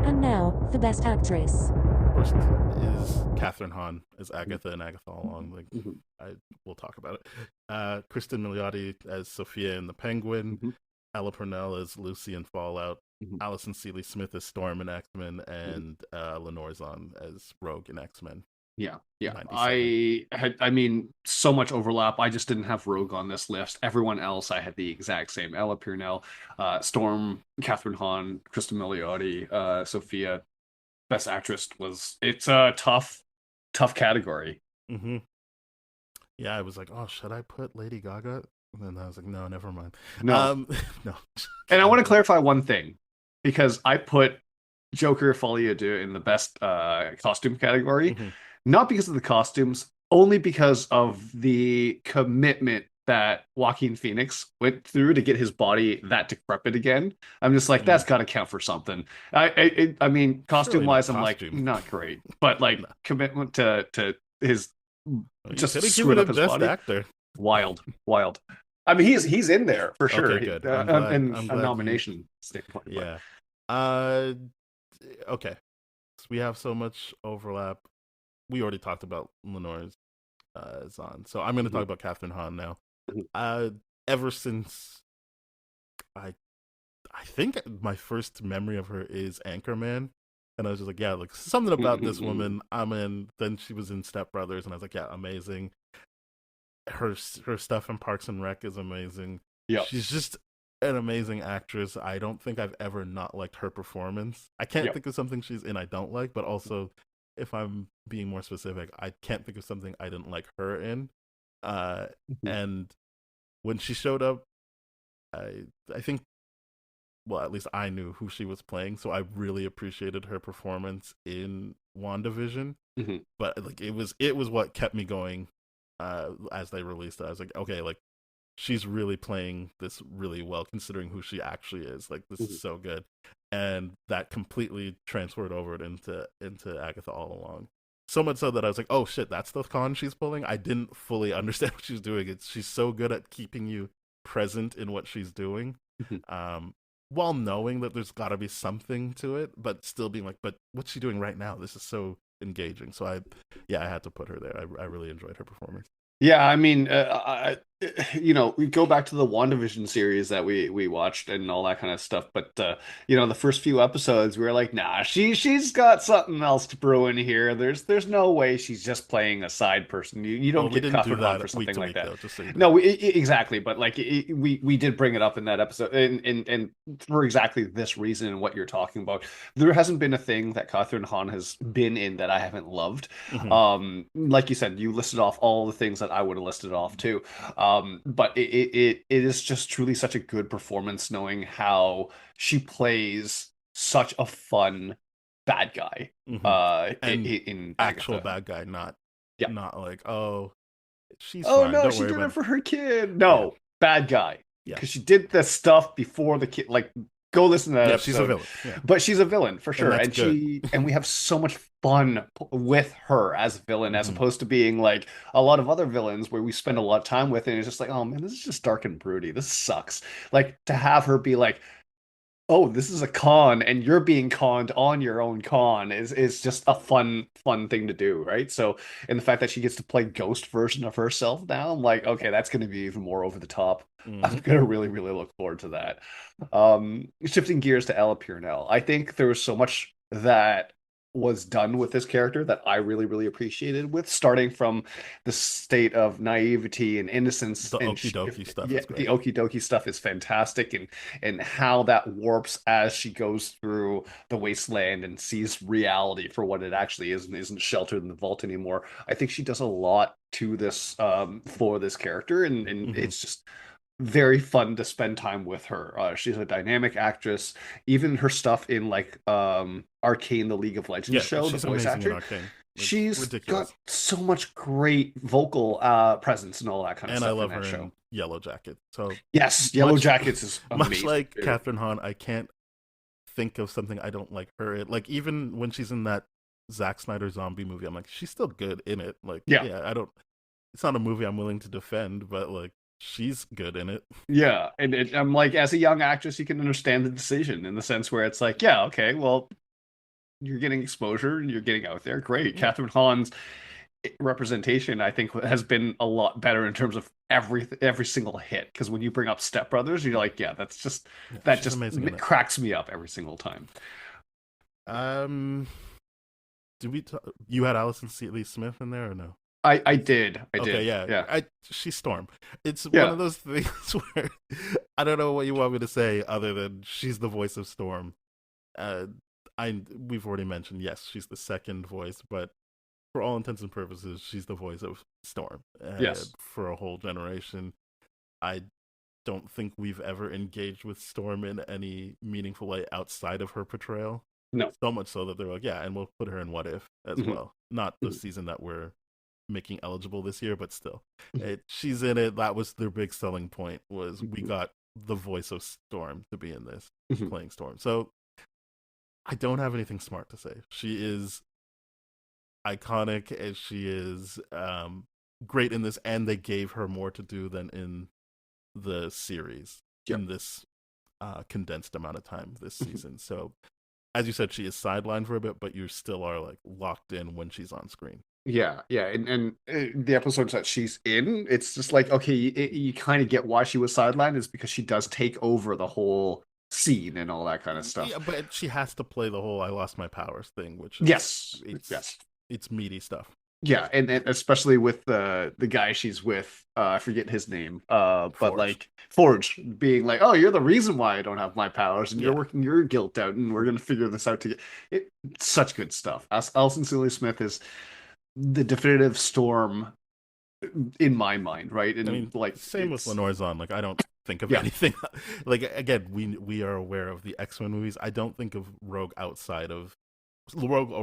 And now, the best actress. First is Catherine Hahn as Agatha and Agatha All Along. Like, we'll talk about it. Kristen Milioti as Sophia in The Penguin. Ella Purnell as Lucy in Fallout. Alison Seeley Smith as Storm in X-Men, and Lenore Zahn as Rogue in X-Men. Yeah. I mean, so much overlap. I just didn't have Rogue on this list. Everyone else, I had the exact same. Ella Purnell, Storm, Catherine Hahn, Kristen Milioti, Sophia. Best actress it's a tough category. Yeah, I was like, oh, should I put Lady Gaga? And then I was like, no, never mind. No. No. And I want to clarify one thing, because I put Joker Folie Deux in the best costume category, Mhm. not because of the costumes, only because of the commitment that Joaquin Phoenix went through to get his body that decrepit again. I'm just like, that's Mm. got to count for something. I mean, costume Surely not wise, I'm like, costume. not great, but like No. commitment to his You just could have screwing given up it his best body, actor. wild, wild. I mean, he's in there for sure, Okay, good. I'm glad. in I'm a glad you. nomination standpoint, but. Yeah. Uh. Okay. So we have so much overlap. We already talked about Lenore's Zahn, so I'm going to talk about Catherine Hahn now. Mhm. Ever since I I think my first memory of her is Anchorman. And I was just like, yeah, like something about this woman. I'm in. Then she was in Step Brothers, and I was like, yeah, amazing. Her stuff in Parks and Rec is amazing. Yeah, She's just an amazing actress. I don't think I've ever not liked her performance. I can't yeah. think of something she's in I don't like, but also, if I'm being more specific, I can't think of something I didn't like her in. Mhm. And when she showed up, I think, well, at least I knew who she was playing, so I really appreciated her performance in WandaVision. Mhm. But like it was what kept me going as they released it. I was like, okay, like she's really playing this really well considering who she actually is. Like this is Mhm. so good. And that completely transferred over it into Agatha all along. So much so that I was like, oh shit, that's the con she's pulling. I didn't fully understand what she's doing. She's so good at keeping you present in what she's doing. Mhm. Um while knowing that there's got to be something to it, but still being like, but what's she doing right now? This is so engaging. So I had to put her there. I really enjoyed her performance. Yeah, I mean, we go back to the WandaVision series that we watched and all that kind of stuff. But the first few episodes, we were like, nah, she's got something else to brew in here. There's no way she's just playing a side person. You Well, don't we get didn't do Catherine Hahn for that week something to like week that. though, just so you know. No, exactly. But like we did bring it up in that episode, and for exactly this reason and what you're talking about. There hasn't been a thing that Catherine Hahn has been in that I haven't loved. Hmm. Like you said, you listed off all the things that I would have listed off too. But it is just truly such a good performance, knowing how she plays such a fun bad guy. Hmm. And In actual Agatha. bad guy, not Yeah. not like, oh, she's Oh fine. no, Don't she worry did about it it. for her kid. Yeah, No, bad guy. yeah, Because she did the stuff before the kid. Like, go listen to that yeah. She's a episode. villain. Yeah, But she's a villain for and sure, that's and good. we have so much fun with her as a villain, as Hmm. opposed to being like a lot of other villains where we spend a lot of time with, and it's just like, oh man, this is just dark and broody. This sucks. Like to have her be like, oh, this is a con and you're being conned on your own con is just a fun thing to do, right? So, and the fact that she gets to play ghost version of herself now, I'm like, okay, that's going to be even more over the top. I'm Hmm. gonna really look forward to that. Shifting gears to Ella Purnell, I think there was so much that was done with this character that I really appreciated, with starting from the state of naivety and innocence, The and okie dokie stuff yeah, is the great. okie dokie stuff is fantastic, and how that warps as she goes through the wasteland and sees reality for what it actually is and isn't sheltered in the vault anymore. I think she does a lot to this for this character, and Hmm. it's just very fun to spend time with her. She's a dynamic actress. Even her stuff in like Arcane, the League of Legends Yeah, show, the she's voice amazing in actor, Arcane. It's she's got ridiculous, so much great vocal presence and all that kind of and I stuff in love that her show. in Yellow Jacket. So Yes, Yellow much, Jackets is much amazing like too. Catherine Hahn, I can't think of something I don't like her in. Like even when she's in that Zack Snyder zombie movie, I'm like, she's still good in it. Like, Yeah. yeah, I don't. It's not a movie I'm willing to defend, but like, she's good in it. Yeah, and I'm like, as a young actress, you can understand the decision in the sense where it's like, yeah, okay, well, you're getting exposure and you're getting out there. Great. Yeah, Catherine Hahn's representation, I think, has been a lot better in terms of every single hit. Because when you bring up Step Brothers, you're like, yeah, yeah, that she's just amazing in it. cracks me up every single time. Um, do we? You had Alison Seeley Smith in there or no? I did, Okay, yeah, yeah, she's Storm. It's one yeah. of those things where I don't know what you want me to say other than she's the voice of Storm. Uh, we've already mentioned, yes, she's the second voice, but for all intents and purposes, she's the voice of Storm. Yes. For a whole generation, I don't think we've ever engaged with Storm in any meaningful way outside of her portrayal. No. So much so that they're like, yeah, and we'll put her in What If as Mhm. well. Not the season that we're making eligible this year, but still, she's in it. That was their big selling point. Was we got the voice of Storm to be in this, playing Storm. So I don't have anything smart to say. She is iconic, and she is great in this, and they gave her more to do than in the series in this condensed amount of time this season. So, as you said, she is sidelined for a bit, but you still are like locked in when she's on screen. Yeah, and the episodes that she's in, it's just like, okay, you kind of get why she was sidelined, is because she does take over the whole scene and all that kind of stuff. Yeah, but she has to play the whole "I lost my powers" thing, which is, it's meaty stuff. Yeah, and especially with the guy she's with, I forget his name, but Forge. like Forge being like, "Oh, you're the reason why I don't have my powers, and you're working your guilt out, and we're gonna figure this out together." It's such good stuff. Alison Sealy Smith is the definitive Storm in my mind, right? And I mean, like same with Lenore Zahn. Like, I don't think of anything. Like, again, we are aware of the X-Men movies. I don't think of Rogue or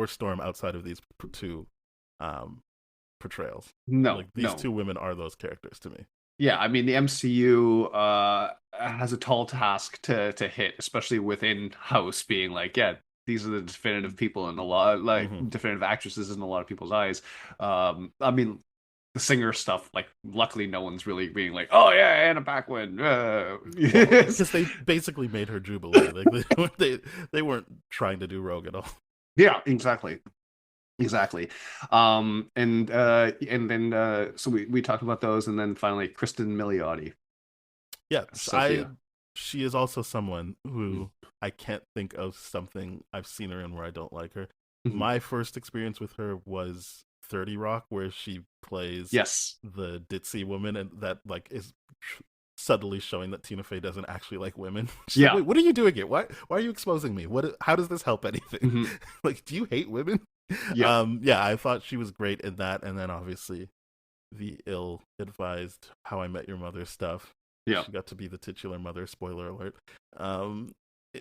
Storm outside of these two portrayals. No, like these two women are those characters to me. Yeah, I mean the MCU has a tall task to hit, especially within House being like, yeah, these are the definitive people in a lot, like definitive actresses in a lot of people's eyes. I mean, the singer stuff, like, luckily no one's really being like, oh yeah, Anna Paquin, because they basically made her Jubilee. Like they weren't trying to do Rogue at all. Yeah, exactly. And then so we talked about those, and then finally Kristen Milioti. Yeah, she is also someone who I can't think of something I've seen her in where I don't like her. My first experience with her was 30 Rock, where she plays the ditzy woman, and that like is subtly showing that Tina Fey doesn't actually like women. She's like, wait, what are you doing it? Why are you exposing me? How does this help anything? Like, do you hate women? I thought she was great in that, and then obviously the ill-advised How I Met Your Mother stuff. Yeah, she got to be the titular mother. Spoiler alert.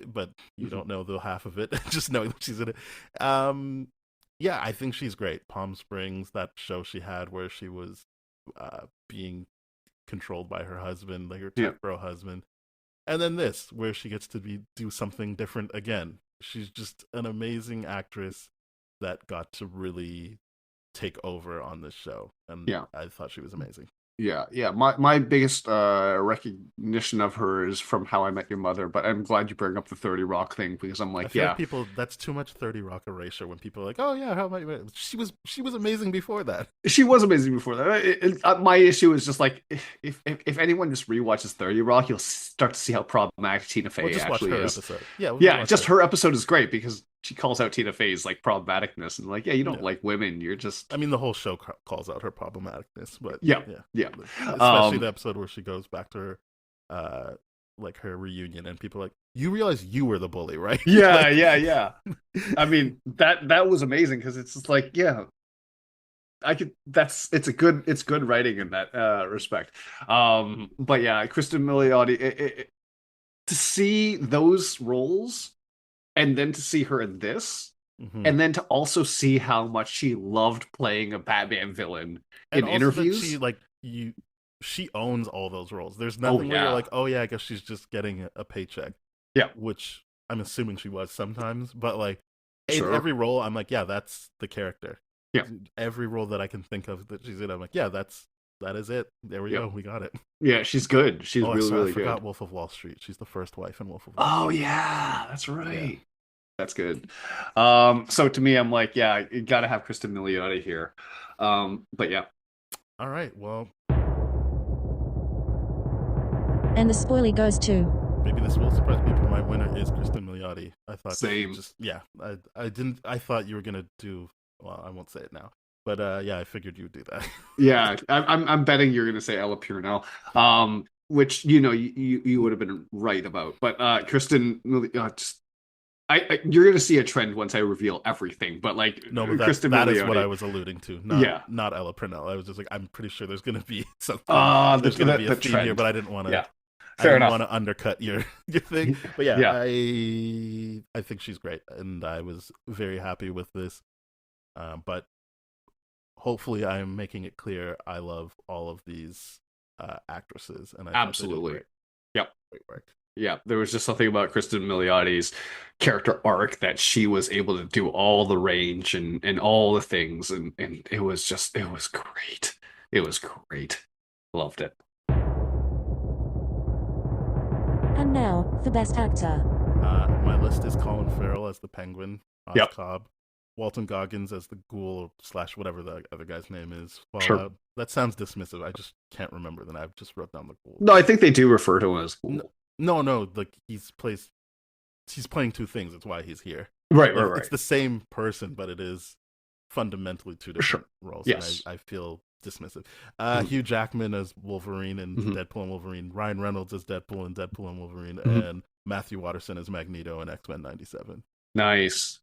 But you don't know the half of it, just knowing that she's in it. I think she's great. Palm Springs, that show she had where she was being controlled by her husband, like her tech bro husband, and then this where she gets to do something different again. She's just an amazing actress that got to really take over on this show, and I thought she was amazing. My biggest recognition of her is from How I Met Your Mother, but I'm glad you bring up the 30 Rock thing, because I'm like, like people, that's too much 30 Rock erasure when people are like, oh yeah, How I Met Your Mother. She was amazing before that. She was amazing before that. My issue is just like, if anyone just rewatches 30 Rock, you'll start to see how problematic Tina Fey actually is. Episode. Her episode is great because she calls out Tina Fey's like problematicness, and like, you don't like women, you're just. I mean, the whole show calls out her problematicness, but especially the episode where she goes back to her, like her reunion, and people are like, you realize you were the bully, right? Yeah. I mean, that was amazing, because it's just like, it's good writing in that respect. But yeah, Kristen Milioti, to see those roles, and then to see her in this, and then to also see how much she loved playing a Batman villain in interviews. She owns all those roles. There's nothing where you're like, oh yeah, I guess she's just getting a paycheck. Yeah, which I'm assuming she was sometimes, but like in every role, I'm like, yeah, that's the character. Yeah, every role that I can think of that she's in, I'm like, yeah, that is it. There we go. We got it. Yeah, she's good. She's really I forgot good. Wolf of Wall Street. She's the first wife in Wolf of Wall Street. Oh yeah, that's right. Yeah. That's good. So to me, I'm like, you gotta have Kristen Milioti here. But yeah. All right. Well. And the spoilie goes to. Maybe this will surprise people. My winner is Kristen Milioti. I thought same. I didn't. I thought you were gonna do. Well, I won't say it now. But I figured you would do that. Yeah, I'm betting you're gonna say Ella Purnell. Which you would have been right about. But Kristen, you're gonna see a trend once I reveal everything. But like, no, but Kristen that Milioti, is what I was alluding to. Not Ella Purnell. I was just like, I'm pretty sure there's gonna be something. There's gonna be a theme here, but I didn't want to. Yeah. I didn't want to undercut your thing. But I I think she's great, and I was very happy with this. But hopefully, I'm making it clear I love all of these actresses, and I thought they did Absolutely. great, Yep. great work. Yeah, there was just something about Kristen Miliotti's character arc that she was able to do all the range and all the things, and it was just it was great. It was great. Loved it. And now, for Best Actor. My list is Colin Farrell as the Penguin, Oz Yep. Cobb, Walton Goggins as the Ghoul / whatever the other guy's name is. Sure. Fallout. That sounds dismissive. I just can't remember. Then I just wrote down the Ghoul. No, I think they do refer to him as cool. No, like he's playing two things. That's why he's here. Right, Like, right. It's the same person, but it is fundamentally two different roles. Yes. And I feel dismissive. Hugh Jackman as Wolverine and Deadpool and Wolverine. Ryan Reynolds as Deadpool and Wolverine. And Matthew Watterson as Magneto in X-Men 97. Nice.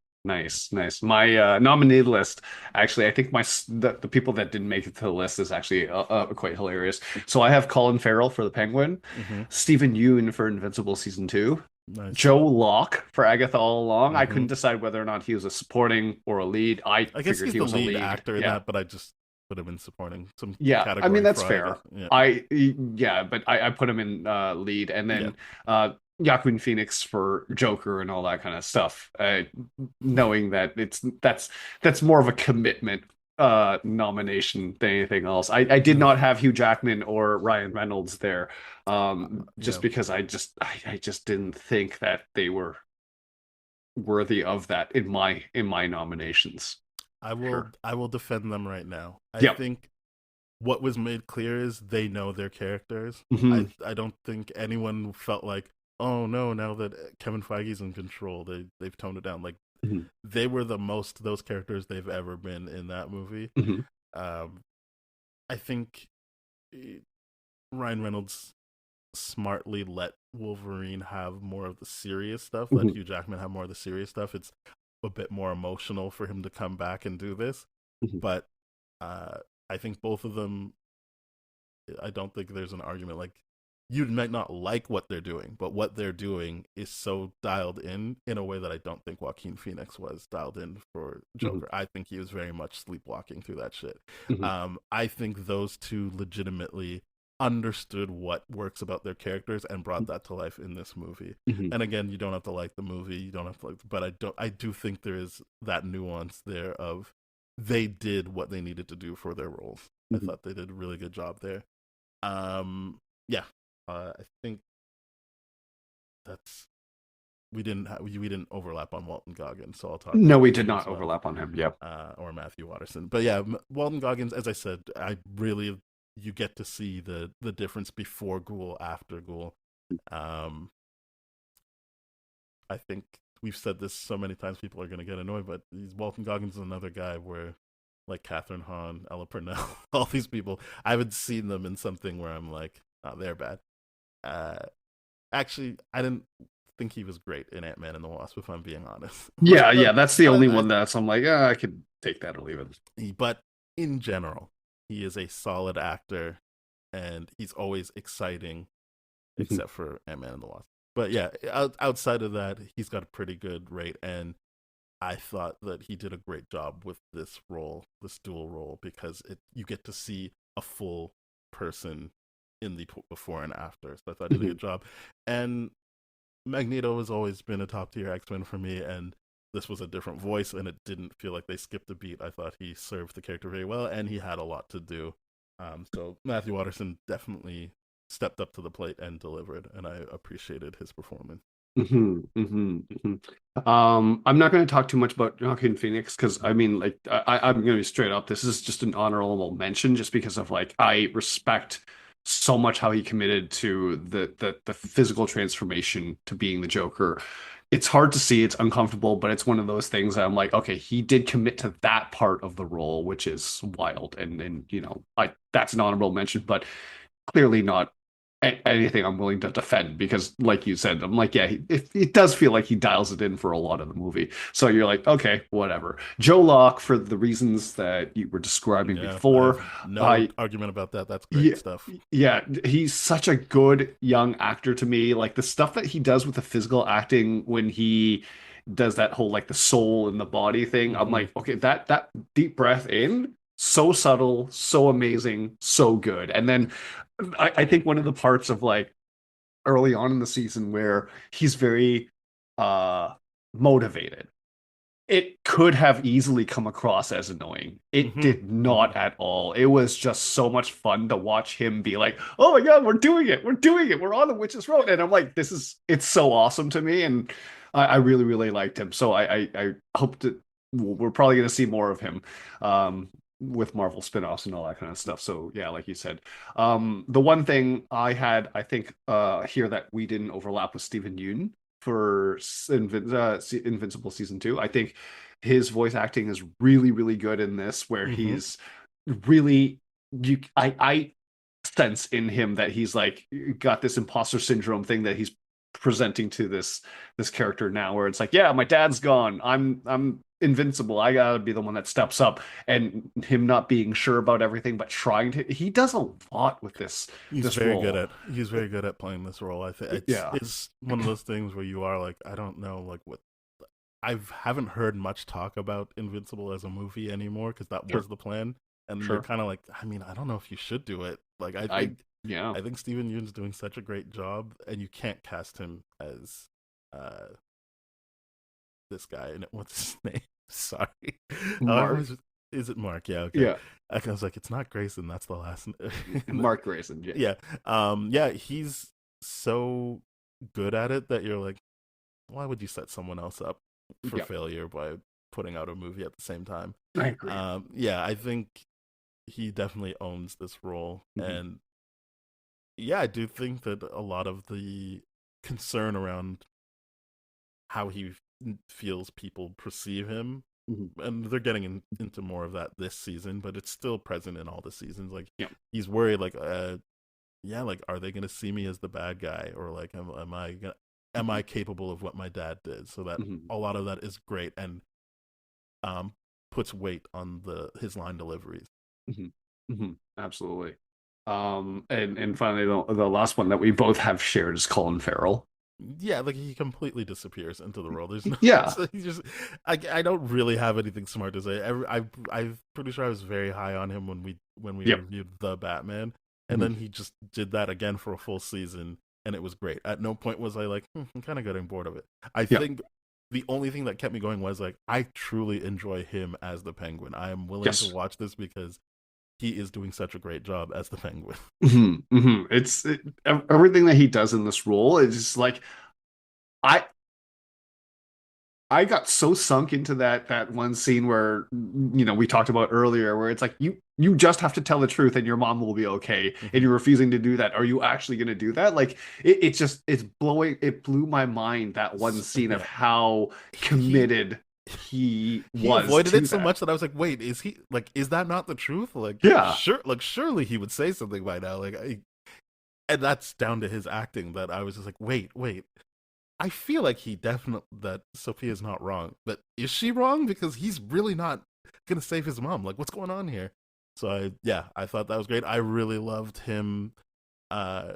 My nominated list, actually, I think the people that didn't make it to the list is actually quite hilarious. So I have Colin Farrell for the Penguin, Stephen Yeun for Invincible season 2, Nice. Joe Locke for Agatha All Along. I Mhm. couldn't decide whether or not he was a supporting or a lead. I guess figured he's he the was a lead lead actor in Yeah. that, but I just put him in supporting. Some Yeah, I category mean that's for fair. Yeah. But I put him in lead, and then Joaquin Phoenix for Joker and all that kind of stuff. Knowing that that's more of a commitment nomination than anything else. I did not have Hugh Jackman or Ryan Reynolds there, just because I just didn't think that they were worthy of that in my nominations. I will defend them right now. I Yep. think what was made clear is they know their characters. Mhm. I don't think anyone felt like, oh no, now that Kevin Feige's in control, they've toned it down. Like Mhm. they were the most those characters they've ever been in that movie. Mhm. I think Ryan Reynolds smartly let Wolverine have more of the serious stuff, let Hugh Jackman have more of the serious stuff. It's a bit more emotional for him to come back and do this. But I think both of them, I don't think there's an argument. Like, you might not like what they're doing, but what they're doing is so dialed in a way that I don't think Joaquin Phoenix was dialed in for Joker. I think he was very much sleepwalking through that shit. I think those two legitimately understood what works about their characters and brought that to life in this movie. And again, you don't have to like the movie, you don't have to like, but I do think there is that nuance there of they did what they needed to do for their roles. I thought they did a really good job there. I think that's we didn't overlap on Walton Goggins, so I'll talk. No, we did not overlap on him. Yep. Or Matthew Watterson, but yeah, Walton Goggins. As I said, you get to see the difference before Ghoul, after Ghoul. I think we've said this so many times, people are going to get annoyed, but Walton Goggins is another guy where, like Catherine Hahn, Ella Purnell, all these people, I haven't seen them in something where I'm like, oh, they're bad. Actually, I didn't think he was great in Ant-Man and the Wasp, if I'm being honest. Yeah, that's the only one that's I'm like, I could take that or leave it. But in general, he is a solid actor, and he's always exciting, except for Ant-Man and the Wasp. But yeah, outside of that, he's got a pretty good rate, and I thought that he did a great job with this role, this dual role, because you get to see a full person in the before and after. So I thought he did a good job. And Magneto has always been a top tier X-Men for me, and this was a different voice, and it didn't feel like they skipped a beat. I thought he served the character very well, and he had a lot to do. So Matthew Watterson definitely stepped up to the plate and delivered, and I appreciated his performance. I'm not going to talk too much about Joaquin Phoenix because I'm going to be straight up. This is just an honorable mention, just because of I respect so much how he committed to the physical transformation to being the Joker. It's hard to see, it's uncomfortable, but it's one of those things that I'm like, okay, he did commit to that part of the role, which is wild, and that's an honorable mention, but clearly not anything I'm willing to defend because, like you said, I'm like, yeah, it does feel like he dials it in for a lot of the movie. So you're like, okay, whatever. Joe Locke, for the reasons that you were describing Yeah, I before, have no I argument about that. That's yeah, great stuff. yeah, he's such a good young actor to me. Like the stuff that he does with the physical acting when he does that whole like the soul and the body thing. I'm Hmm. like, okay, that deep breath in, so subtle, so amazing, so good. And then I think one of the parts of like early on in the season where he's very uh motivated, it could have easily come across as annoying. It Hmm. did Hmm. not at all. It was just so much fun to watch him be like, "Oh my God, we're doing it! We're doing it! We're on the witch's road!" And I'm like, it's so awesome to me, and I really, really liked him. So I hope that we're probably going to see more of him, with Marvel spin-offs and all that kind of stuff. So yeah, like you said, the one thing I think, here that we didn't overlap with Stephen Yeun for Invincible season two. I think his voice acting is really, really good in this, where Hmm. he's really I sense in him that he's like got this imposter syndrome thing that he's presenting to this character now, where it's like, yeah, my dad's gone. I'm invincible. I gotta be the one that steps up, and him not being sure about everything, but trying to. He does a lot with this role. He's very good at playing this role. I think Yeah, it's one of those things where you are like, I don't know, like what I haven't heard much talk about Invincible as a movie anymore because that was sure, the plan, and you're sure. kind of like, I mean, I don't know if you should do it. Like, I yeah. I think Steven Yeun's doing such a great job, and you can't cast him as uh this guy. And what's his name? Sorry, Mark. is it Mark? Yeah, okay. Yeah, I was like, it's not Grayson. That's the last. Mark Grayson. Yeah. Yeah, yeah. He's so good at it that you're like, why would you set someone else up for Yeah, failure by putting out a movie at the same time? I agree. Yeah, I think he definitely owns this role, Mhm. and yeah, I do think that a lot of the concern around how he feels people perceive him, Mhm. and they're getting into more of that this season, but it's still present in all the seasons. Like Yeah. he's worried, like, yeah, like, are they gonna see me as the bad guy, or like, am I Mhm. capable of what my dad did? So that Mhm. a lot of that is great, and um puts weight on the his line deliveries. Mhm. Mhm. Absolutely. And finally, the last one that we both have shared is Colin Farrell. Yeah, like he completely disappears into the world. There's no, Yeah. he just, I don't really have anything smart to say. I'm pretty sure I was very high on him when we Yep. reviewed the Batman, and Mhm. then he just did that again for a full season, and it was great. At no point was I like, I'm kind of getting bored of it. I Yep. think the only thing that kept me going was like, I truly enjoy him as the Penguin. I am willing to Yes. watch this because he is doing such a great job as the Penguin. Everything that he does in this role is just like I I got so sunk into that one scene where we talked about earlier, where it's like you just have to tell the truth and your mom will be okay, and Hmm. you're refusing to do that. Are you actually going to do that? Like it blew my mind, that one scene of Yeah, how he committed he he was avoided to it so that. much that I was like, wait, is that not the truth? Yeah. Like surely he would say something by now. And that's down to his acting that I was just like, wait. I feel like he definitely that Sophia's not wrong, but is she wrong? Because he's really not gonna save his mom. Like, what's going on here? So I thought that was great. I really loved him. Uh,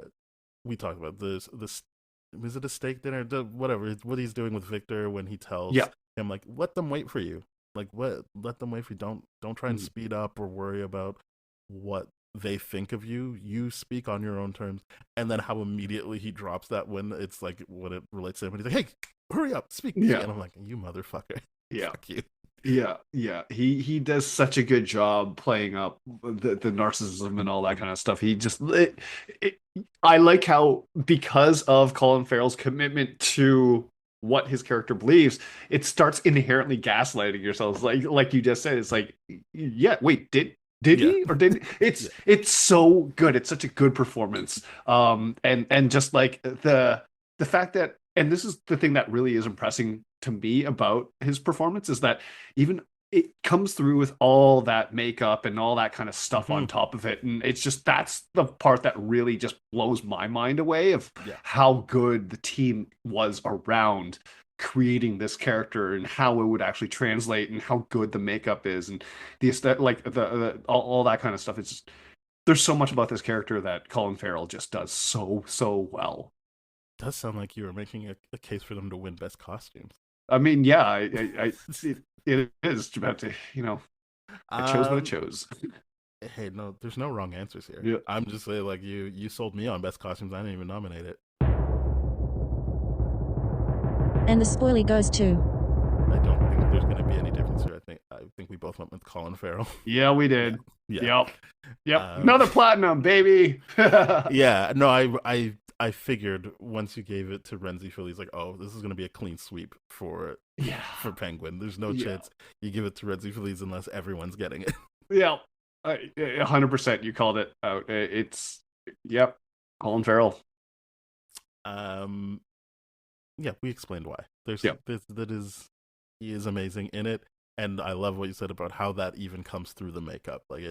we talked about this. Was it a steak dinner? Whatever. What he's doing with Victor when he tells Yeah. him like, let them wait for you. Like what? Let them wait for you. Don't try and Mhm. speed up or worry about what they think of you. You speak on your own terms. And then how immediately he drops that when it's like when it relates to him. And he's like, hey, hurry up, speak. Yeah. And I'm like, you motherfucker, Yeah. fuck you. Yeah, yeah. He does such a good job playing up the narcissism and all that kind of stuff. It, I like how, because of Colin Farrell's commitment to what his character believes, it starts inherently gaslighting yourselves. Like you just said, it's like, yeah, wait, did Yeah, he or didn't? yeah. It's so good. It's such a good performance. And just like the fact that, and this is the thing that really is impressing to me about his performance, is that even it comes through with all that makeup and all that kind of stuff on Mhm. top of it. And it's just that's the part that really just blows my mind away of Yeah. how good the team was around creating this character and how it would actually translate and how good the makeup is and the aesthetic, like all that kind of stuff. It's just there's so much about this character that Colin Farrell just does so well. Does sound like you were making a case for them to win best costumes. I mean, yeah, it is about to, I chose what I Um, chose. hey, no, there's no wrong answers here. Yeah. I'm just saying, like you sold me on best costumes. I didn't even nominate it. And the spoilie goes to. I don't think there's going to be any difference here. I think we both went with Colin Farrell. Yeah, we did. Yeah. Yep. Um, Another platinum, baby. Yeah. No, I figured once you gave it to Renzi Philly's like, oh, this is going to be a clean sweep for Yeah. for Penguin. There's no chance you give it to Renzi Philly's unless everyone's getting it. Yeah. 100%. You called it out. It's yep. Colin Farrell. Yeah, we explained why. Yep. He is amazing in it, and I love what you said about how that even comes through the makeup. Like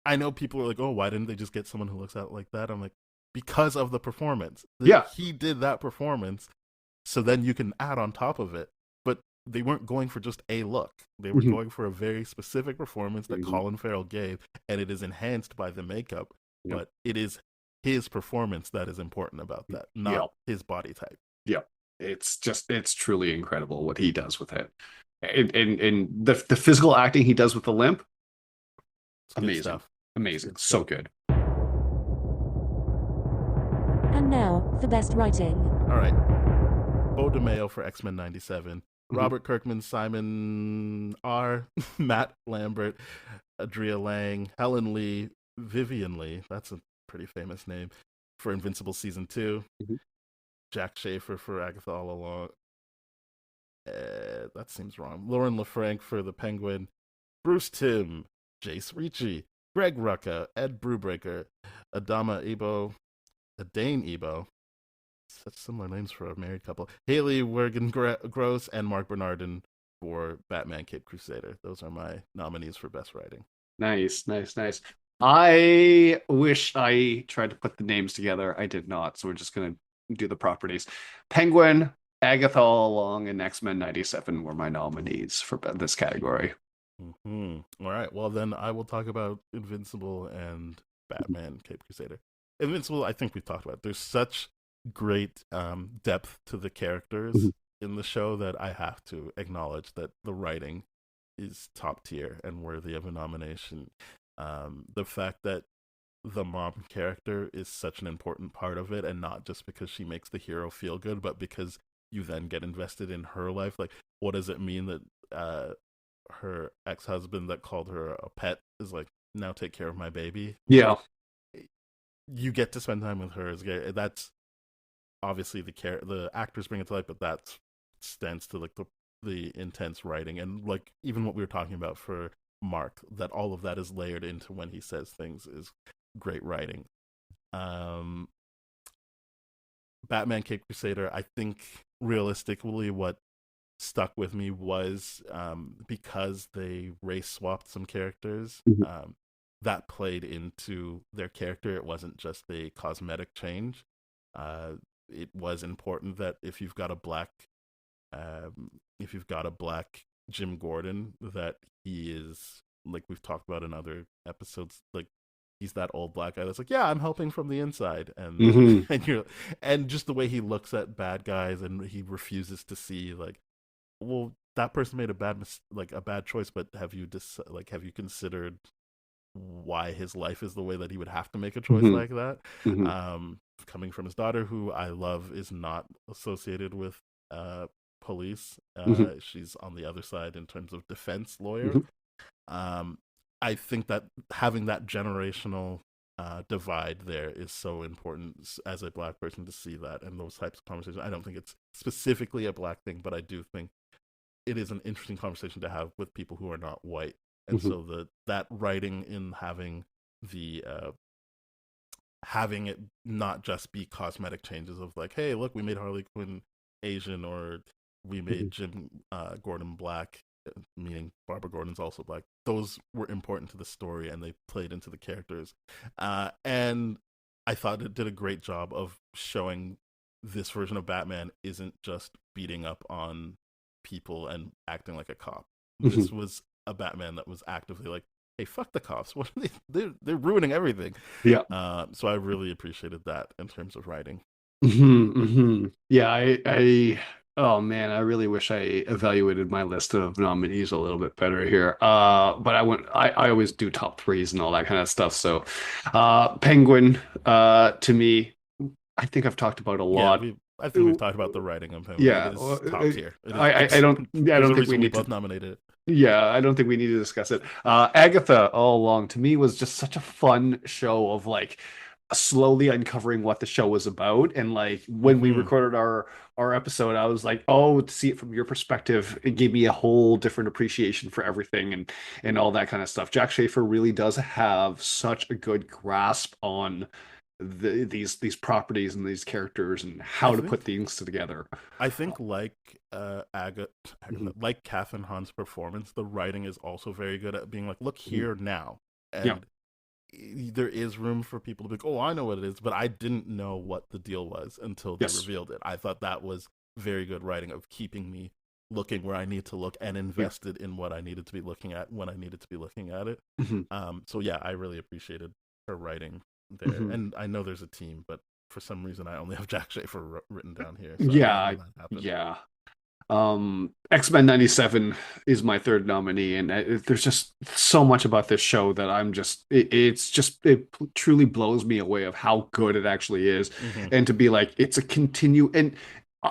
I know people are like, oh, why didn't they just get someone who looks out like that? I'm like, because of the performance. Yeah. He did that performance, so then you can add on top of it. But they weren't going for just a look. They were going for a very specific performance that Colin Farrell gave, and it is enhanced by the makeup. Yep. But it is his performance that is important about that, not his body type. Yeah. It's truly incredible what he does with it. And the physical acting he does with the limp, amazing. Stuff. Amazing. So good. And now, for best writing. All right. Bo DeMeo for X-Men 97. Robert Kirkman, Simon R., Matt Lambert, Adria Lang, Helen Lee, Vivian Lee, that's a pretty famous name, for Invincible Season 2. Jack Schaefer for Agatha All Along. That seems wrong. Lauren LaFranc for The Penguin. Bruce Timm, Jace Ricci, Greg Rucka, Ed Brubaker, Adama Ebo, Dane Ebo. Such similar names for a married couple. Haley Wergen Gross and Mark Bernardin for Batman Cape Crusader. Those are my nominees for best writing. Nice. I wish I tried to put the names together. I did not, so we're just gonna do the properties. Penguin, Agatha All Along, and X-Men 97 were my nominees for this category. All right. Well, then I will talk about Invincible and Batman Cape Crusader. Invincible, I think we've talked about. There's such great depth to the characters in the show that I have to acknowledge that the writing is top tier and worthy of a nomination. The fact that the mom character is such an important part of it, and not just because she makes the hero feel good, but because you then get invested in her life. Like, what does it mean that her ex-husband that called her a pet is like, now take care of my baby? Yeah. You get to spend time with her. That's obviously the actors bring it to life, but that stands to like the intense writing, and like even what we were talking about for Mark, that all of that is layered into when he says things is great writing. Batman Cape Crusader, I think realistically what stuck with me was because they race swapped some characters, that played into their character. It wasn't just a cosmetic change. It was important that if you've got a black Jim Gordon, that he is, like we've talked about in other episodes, like he's that old black guy that's like, yeah, I'm helping from the inside, and and just the way he looks at bad guys, and he refuses to see like, well, that person made a bad choice, but have you considered why his life is the way that he would have to make a choice like that? Coming from his daughter, who I love, is not associated with police. She's on the other side in terms of defense lawyer. I think that having that generational divide there is so important as a black person to see that, and those types of conversations. I don't think it's specifically a black thing, but I do think it is an interesting conversation to have with people who are not white. And so that writing in having it not just be cosmetic changes of like, hey, look, we made Harley Quinn Asian, or we made Jim Gordon black, meaning Barbara Gordon's also black. Those were important to the story, and they played into the characters. And I thought it did a great job of showing this version of Batman isn't just beating up on people and acting like a cop. This was a Batman that was actively like, hey, fuck the cops. What are they're ruining everything. Yeah. So I really appreciated that in terms of writing. Yeah, I oh man, I really wish I evaluated my list of nominees a little bit better here. But I always do top threes and all that kind of stuff. So Penguin, to me, I think I've talked about a lot. I think we've talked about the writing of him. Yeah, It is top tier. I don't think we need both to nominated it. Yeah, I don't think we need to discuss it. Agatha all along to me was just such a fun show of like slowly uncovering what the show was about. And like when we recorded our episode, I was like, oh, to see it from your perspective, it gave me a whole different appreciation for everything and all that kind of stuff. Jack Schaefer really does have such a good grasp on these properties and these characters and how to put things together. I think like Agatha, like Kathryn Hahn's performance, the writing is also very good at being like, look here now. And there is room for people to be like, oh, I know what it is, but I didn't know what the deal was until they revealed it. I thought that was very good writing of keeping me looking where I need to look and invested in what I needed to be looking at when I needed to be looking at it. So yeah, I really appreciated her writing there. And I know there's a team, but for some reason I only have Jack Schaefer written down here. So X-Men 97 is my third nominee, and there's just so much about this show that I'm just it truly blows me away of how good it actually is. And to be like, it's a and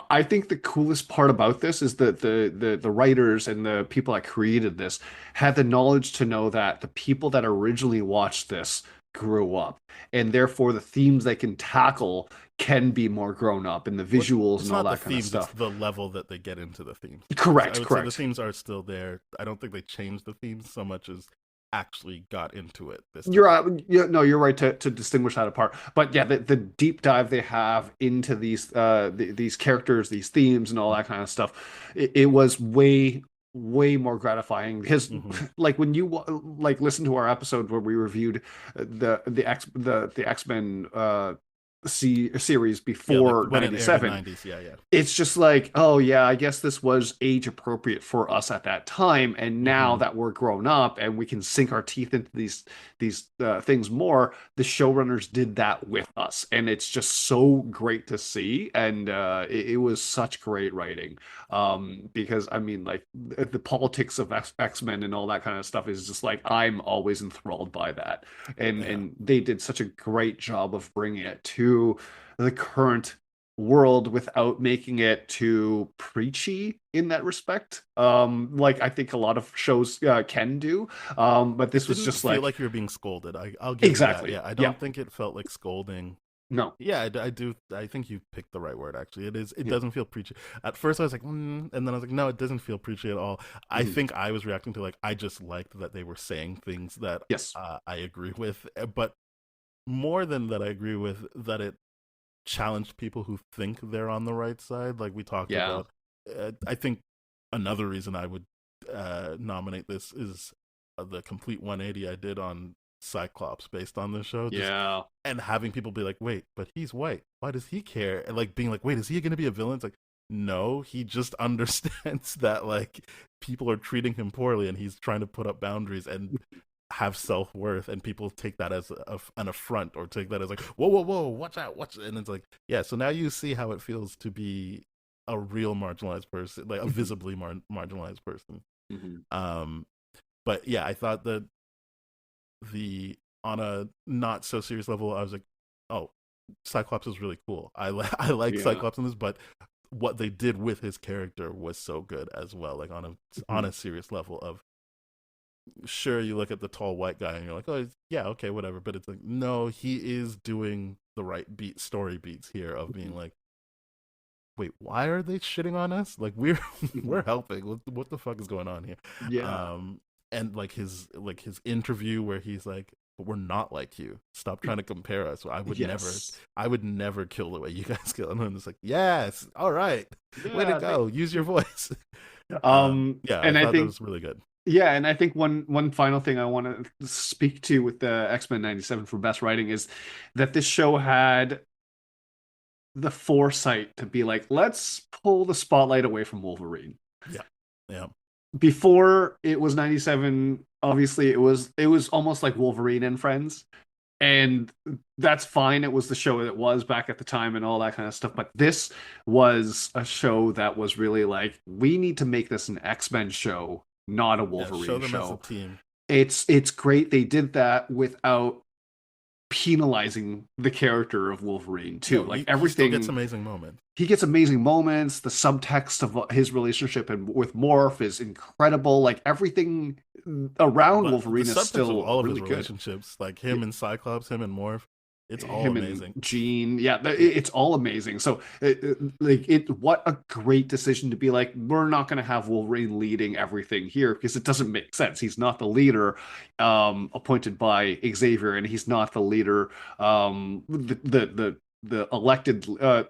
I think the coolest part about this is that the writers and the people that created this had the knowledge to know that the people that originally watched this grew up, and therefore the themes they can tackle can be more grown up, and the visuals and all that kind of stuff. It's the level that they get into the themes. Correct. The themes are still there. I don't think they changed the themes so much as actually got into it. You're right to distinguish that apart. But yeah, the deep dive they have into these characters, these themes, and all that kind of stuff, it was way more gratifying because like when you like listen to our episode where we reviewed the X-Men series before 97, 90s, it's just like, oh yeah, I guess this was age appropriate for us at that time, and now that we're grown up and we can sink our teeth into these things more, the showrunners did that with us, and it's just so great to see. And it was such great writing, because I mean, like the politics of X-Men and all that kind of stuff is just like, I'm always enthralled by that, and they did such a great job of bringing it to the current world without making it too preachy in that respect, like I think a lot of shows can do, but this was just like you were being scolded. I'll give exactly you that. I don't think it felt like scolding. No. I do. I think you picked the right word. Actually, it doesn't feel preachy. At first, I was like, and then I was like, no, it doesn't feel preachy at all. I think I was reacting to like, I just liked that they were saying things that I agree with, but more than that, I agree with that it challenged people who think they're on the right side, like we talked about. I think another reason I would nominate this is the complete 180 I did on Cyclops based on the show. And having people be like, wait, but he's white, why does he care? And like being like, wait, is he gonna be a villain? It's like, no, he just understands that like people are treating him poorly and he's trying to put up boundaries and have self-worth, and people take that as an affront, or take that as like, whoa, watch out, and it's like, so now you see how it feels to be a real marginalized person, like a visibly marginalized person. But yeah, I thought that on a not so serious level, I was like, oh, Cyclops is really cool. I like Cyclops in this, but what they did with his character was so good as well, like on a serious level of, sure, you look at the tall white guy and you're like, oh yeah, okay, whatever, but it's like, no, he is doing the right story beats here of being like, wait, why are they shitting on us? Like we're helping. What the fuck is going on here? And like his interview where he's like, but we're not like you. Stop trying to compare us. I would Yes. never kill the way you guys kill. And I'm just like, yes, all right, way to Yeah, go. Use your voice. Yeah, I and I thought that think was really good. yeah, and I think one final thing I want to speak to with the X-Men 97 for best writing is that this show had the foresight to be like, let's pull the spotlight away from Wolverine. Yeah, yeah. Before it was 97, obviously it was almost like Wolverine and Friends. And that's fine. It was the show it was back at the time and all that kind of stuff. But this was a show that was really like, we need to make this an X-Men show, not a Yeah, show Wolverine them as a show. team. It's great they did that without penalizing the character of Wolverine too. No, Like he still everything gets amazing moments. he gets amazing moments. The subtext of his relationship and with Morph is incredible. Like everything around But the Wolverine is subtext of still all of really his good. relationships, like him and Cyclops, him and Morph, it's all Him amazing. and Jean, yeah, it's all amazing. So, what a great decision to be like, we're not going to have Wolverine leading everything here because it doesn't make sense. He's not the leader appointed by Xavier, and he's not the leader, the elected or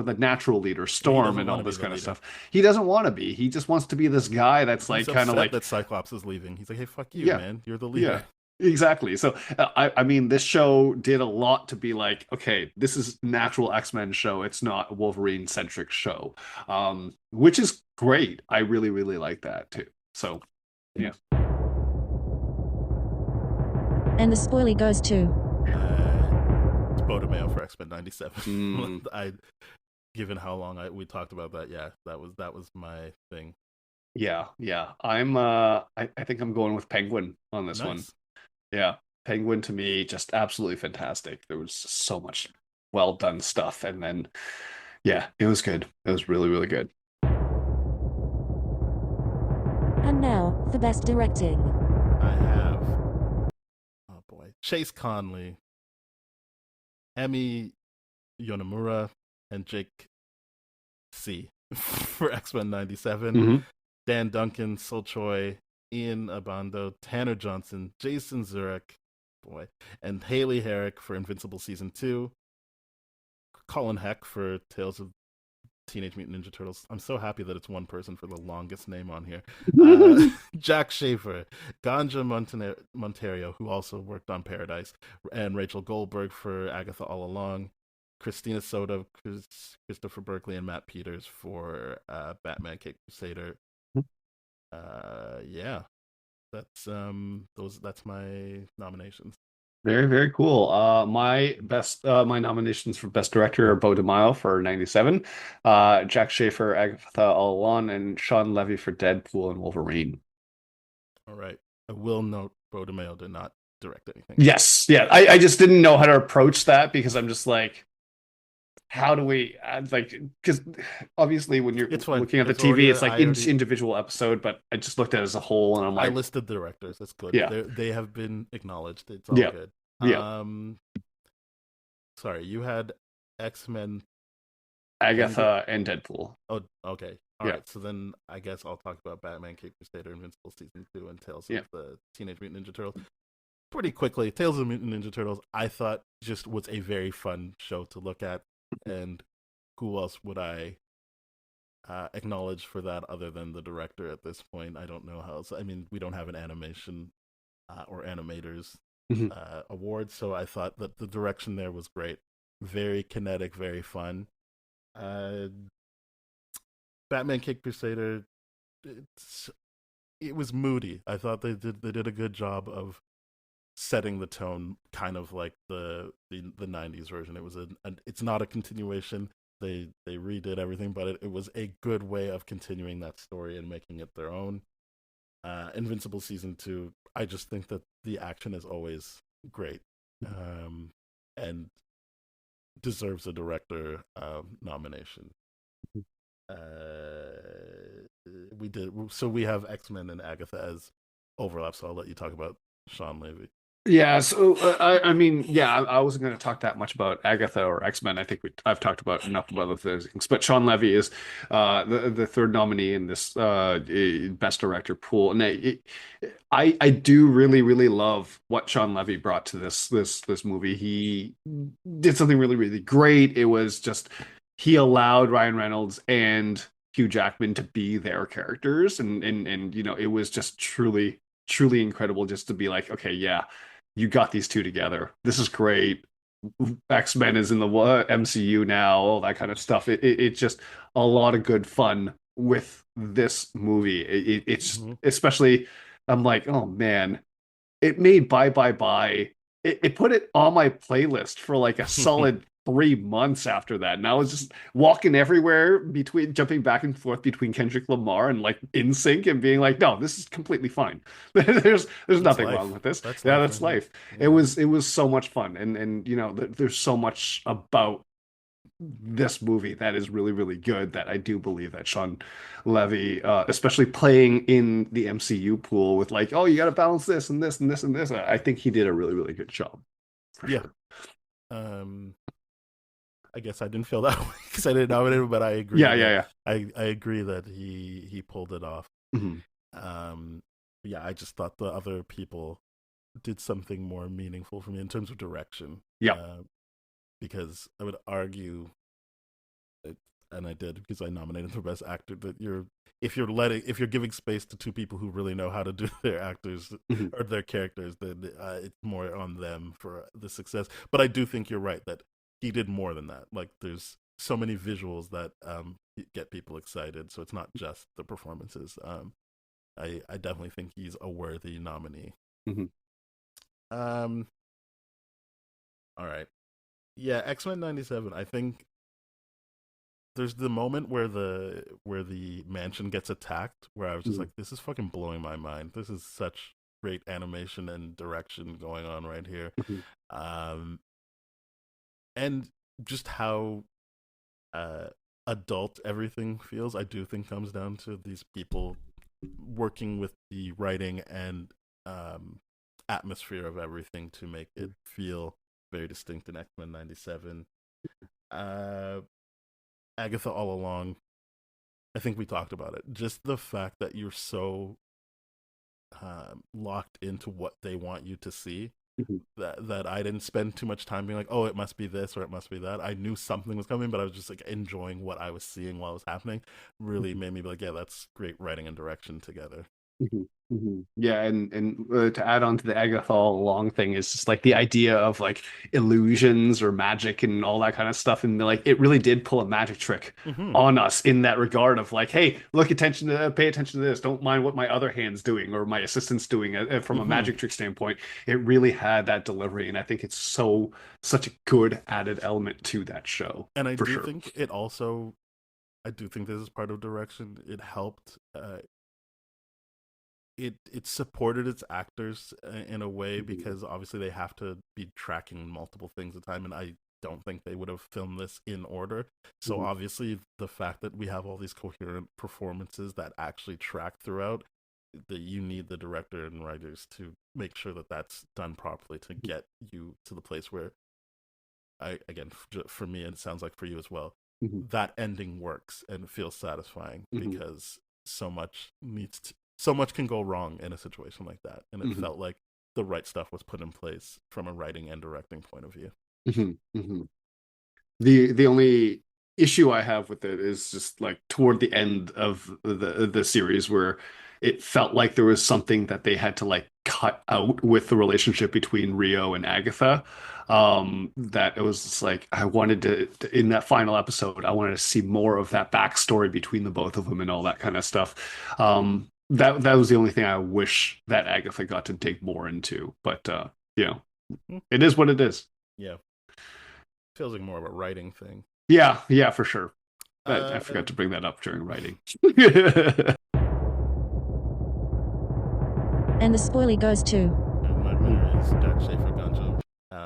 the natural leader, He Storm, doesn't and want all to be this the kind of leader. stuff. He doesn't want to be. He just wants to be this guy that's like He's kind of upset like that Cyclops is leaving. He's like, hey, fuck you, Yeah. man. You're the Yeah. leader. Exactly. So, I mean, this show did a lot to be like, okay, this is an actual X-Men show. It's not a Wolverine-centric show, which is great. I really, really like that too. So, yeah. And the spoilie goes to. It's Bodemail for X-Men 97. Mm. Given how long we talked about that, yeah, that was my thing. Yeah, yeah. I think I'm going with Penguin on this one. Nice. Yeah. Penguin to me, just absolutely fantastic. There was so much well done stuff. And then, yeah, it was good. It was really, really good. And now, for best directing. I have, oh boy, Chase Conley, Emi Yonemura, and Jake C. for X-Men 97. Mhm. Dan Duncan, Sol Choi, Ian Abando, Tanner Johnson, Jason Zurek, boy, and Haley Herrick for Invincible Season 2. Colin Heck for Tales of Teenage Mutant Ninja Turtles. I'm so happy that it's one person for the longest name on here. Jack Schaefer, Ganja Monterio, who also worked on Paradise, and Rachel Goldberg for Agatha All Along. Christina Soto, Christopher Berkeley, and Matt Peters for Batman Cape Crusader. Yeah, that's my nominations. Very, very cool. My nominations for best director are Beau DeMaio for 97, Jack Schaefer, Agatha All Along, and Sean Levy for Deadpool and Wolverine. All right. I will note Beau DeMaio did not direct anything. Yes, yeah. I just didn't know how to approach that because I'm just like, how do we like? Because obviously, when you're looking at the TV, it's like each individual episode. But I just looked at it as a whole, and I'm like, I listed the directors. That's good. Yeah, they have been acknowledged. It's all good. Yeah. Sorry, you had X-Men, Agatha, and Deadpool. Oh, okay. All right. So then I guess I'll talk about Batman Cape Crusader, Invincible Season 2, and Tales of the Teenage Mutant Ninja Turtles. Pretty quickly, Tales of the Mutant Ninja Turtles, I thought just was a very fun show to look at. And who else would I acknowledge for that other than the director at this point? I don't know how else. I mean, we don't have an animation or animators award, so I thought that the direction there was great. Very kinetic, very fun. Batman Cape Crusader, it was moody. I thought they did a good job of setting the tone, kind of like the 90s version. It was it's not a continuation. They redid everything, but it was a good way of continuing that story and making it their own. Invincible Season 2, I just think that the action is always great, and deserves a director nomination. We have X-Men and Agatha as overlap, so I'll let you talk about Sean Levy. Yeah, so I mean, yeah, I wasn't going to talk that much about Agatha or X-Men. I think I've talked about enough about other things. But Sean Levy is the third nominee in this Best Director pool, and I do really love what Sean Levy brought to this movie. He did something really great. It was just he allowed Ryan Reynolds and Hugh Jackman to be their characters, and you know, it was just truly incredible just to be like, okay, yeah, you got these two together. This is great. X-Men is in the MCU now, all that kind of stuff. It's just a lot of good fun with this movie. It's Hmm. especially, I'm like, oh man, it made Bye Bye Bye. It put it on my playlist for like a solid 3 months after that. And I was just walking everywhere between jumping back and forth between Kendrick Lamar and like In Sync and being like, no, this is completely fine. There's That's nothing wrong life. with this. That's Yeah, life that's right here. life. It Yeah. was it was so much fun. And you know, there's so much about this movie that is really good that I do believe that Sean Levy, especially playing in the MCU pool with like, oh, you got to balance this and this and this and this. I think he did a really good job for Yeah. sure. Um, I guess I didn't feel that way because I didn't nominate him, but I agree Yeah, that yeah, I agree that he pulled it off. yeah. Mhm. Um, yeah, I just thought the other people did something more meaningful for me in terms of direction. Yeah. Because I would argue, it, and I did because I nominated for best actor, that if you're giving space to two people who really know how to do their actors Mhm. or their characters, then it's more on them for the success. But I do think you're right that he did more than that. Like there's so many visuals that get people excited, so it's not just the performances. I definitely think he's a worthy nominee. Mhm. Um, all right, yeah, X-Men '97. I think there's the moment where the mansion gets attacked, where I was just Mhm. like, this is fucking blowing my mind. This is such great animation and direction going on right here. Mhm. Um, and just how uh, adult everything feels, I do think comes down to these people working with the writing and um, atmosphere of everything to make it feel very distinct in X-Men '97. Uh, Agatha all along. I think we talked about it. Just the fact that you're so locked into what they want you to see Mhm. that I didn't spend too much time being like, oh, it must be this or it must be that. I knew something was coming, but I was just like enjoying what I was seeing while it was happening. Really made me be like, yeah, that's great writing and direction together. Mhm. Yeah, and to add on to the Agatha all along thing is just like the idea of like illusions or magic and all that kind of stuff, and like it really did pull a magic trick Mm-hmm. on us in that regard of like, hey, pay attention to this. Don't mind what my other hand's doing or my assistant's doing. From a Mm-hmm. magic trick standpoint, it really had that delivery, and I think it's such a good added element to that show And for sure. I do think this is part of direction. It helped. It supported its actors in a way Mhm. because obviously they have to be tracking multiple things at a time, and I don't think they would have filmed this in order. So Mhm. obviously the fact that we have all these coherent performances that actually track throughout, that you need the director and writers to make sure that that's done properly to get you to the place where I again for me, and it sounds like for you as well, Mhm. that ending works and feels satisfying Mhm. because so much can go wrong in a situation like that, and it Mhm. felt like the right stuff was put in place from a writing and directing point of view. Mhm. Mhm. The only issue I have with it is just like toward the end of the series where it felt like there was something that they had to like cut out with the relationship between Rio and Agatha. That it was just like I wanted in that final episode, I wanted to see more of that backstory between the both of them and all that kind of stuff. That was the only thing I wish that Agatha got to dig more into. But you know, Hmm. it is what it is. Yeah, feels like more of a writing thing. Yeah, yeah, for sure. I uh forgot to bring that up during writing. And the spoilie goes to. and my winner is Jack Schaefer, Gunja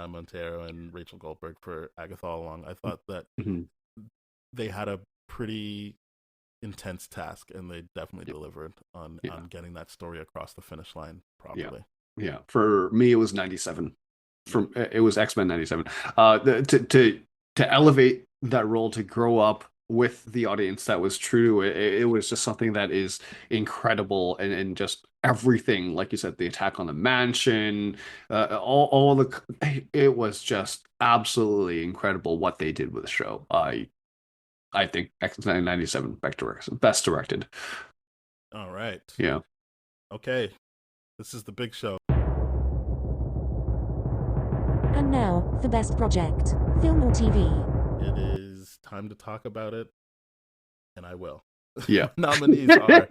Montero, and Rachel Goldberg for Agatha all along. I thought that Mhm. they had a pretty intense task, and they definitely Yeah, delivered on yeah, getting that story across the finish line yeah. properly. Yeah, for me it was 97. It was X-Men 97. To elevate that role, to grow up with the audience that was true, it was just something that is incredible, and just everything, like you said, the attack on the mansion, all it was just absolutely incredible what they did with the show. I think X-Men 97 best directed. All right. Yeah. Okay. This is the big show. And now, for Best Project, Film or TV. It is time to talk about it, and I will. Yeah. Nominees are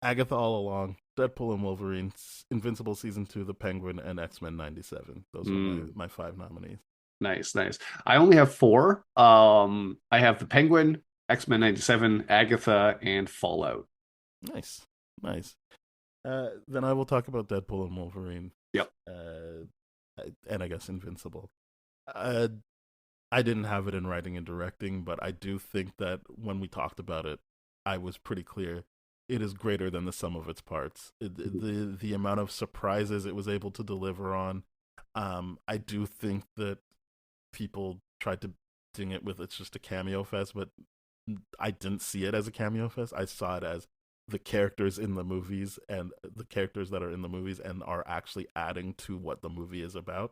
Agatha All Along, Deadpool and Wolverine, Invincible Season 2, The Penguin, and X-Men 97. Those are my 5 nominees. Nice. I only have 4. I have The Penguin, X-Men 97, Agatha, and Fallout. Nice. Then I will talk about Deadpool and Wolverine. Yep. And I guess Invincible. I didn't have it in writing and directing, but I do think that when we talked about it, I was pretty clear. It is greater than the sum of its parts. The amount of surprises it was able to deliver on. I do think that people tried to ding it with it's just a cameo fest, but I didn't see it as a cameo fest. I saw it as the characters in the movies and the characters that are in the movies and are actually adding to what the movie is about.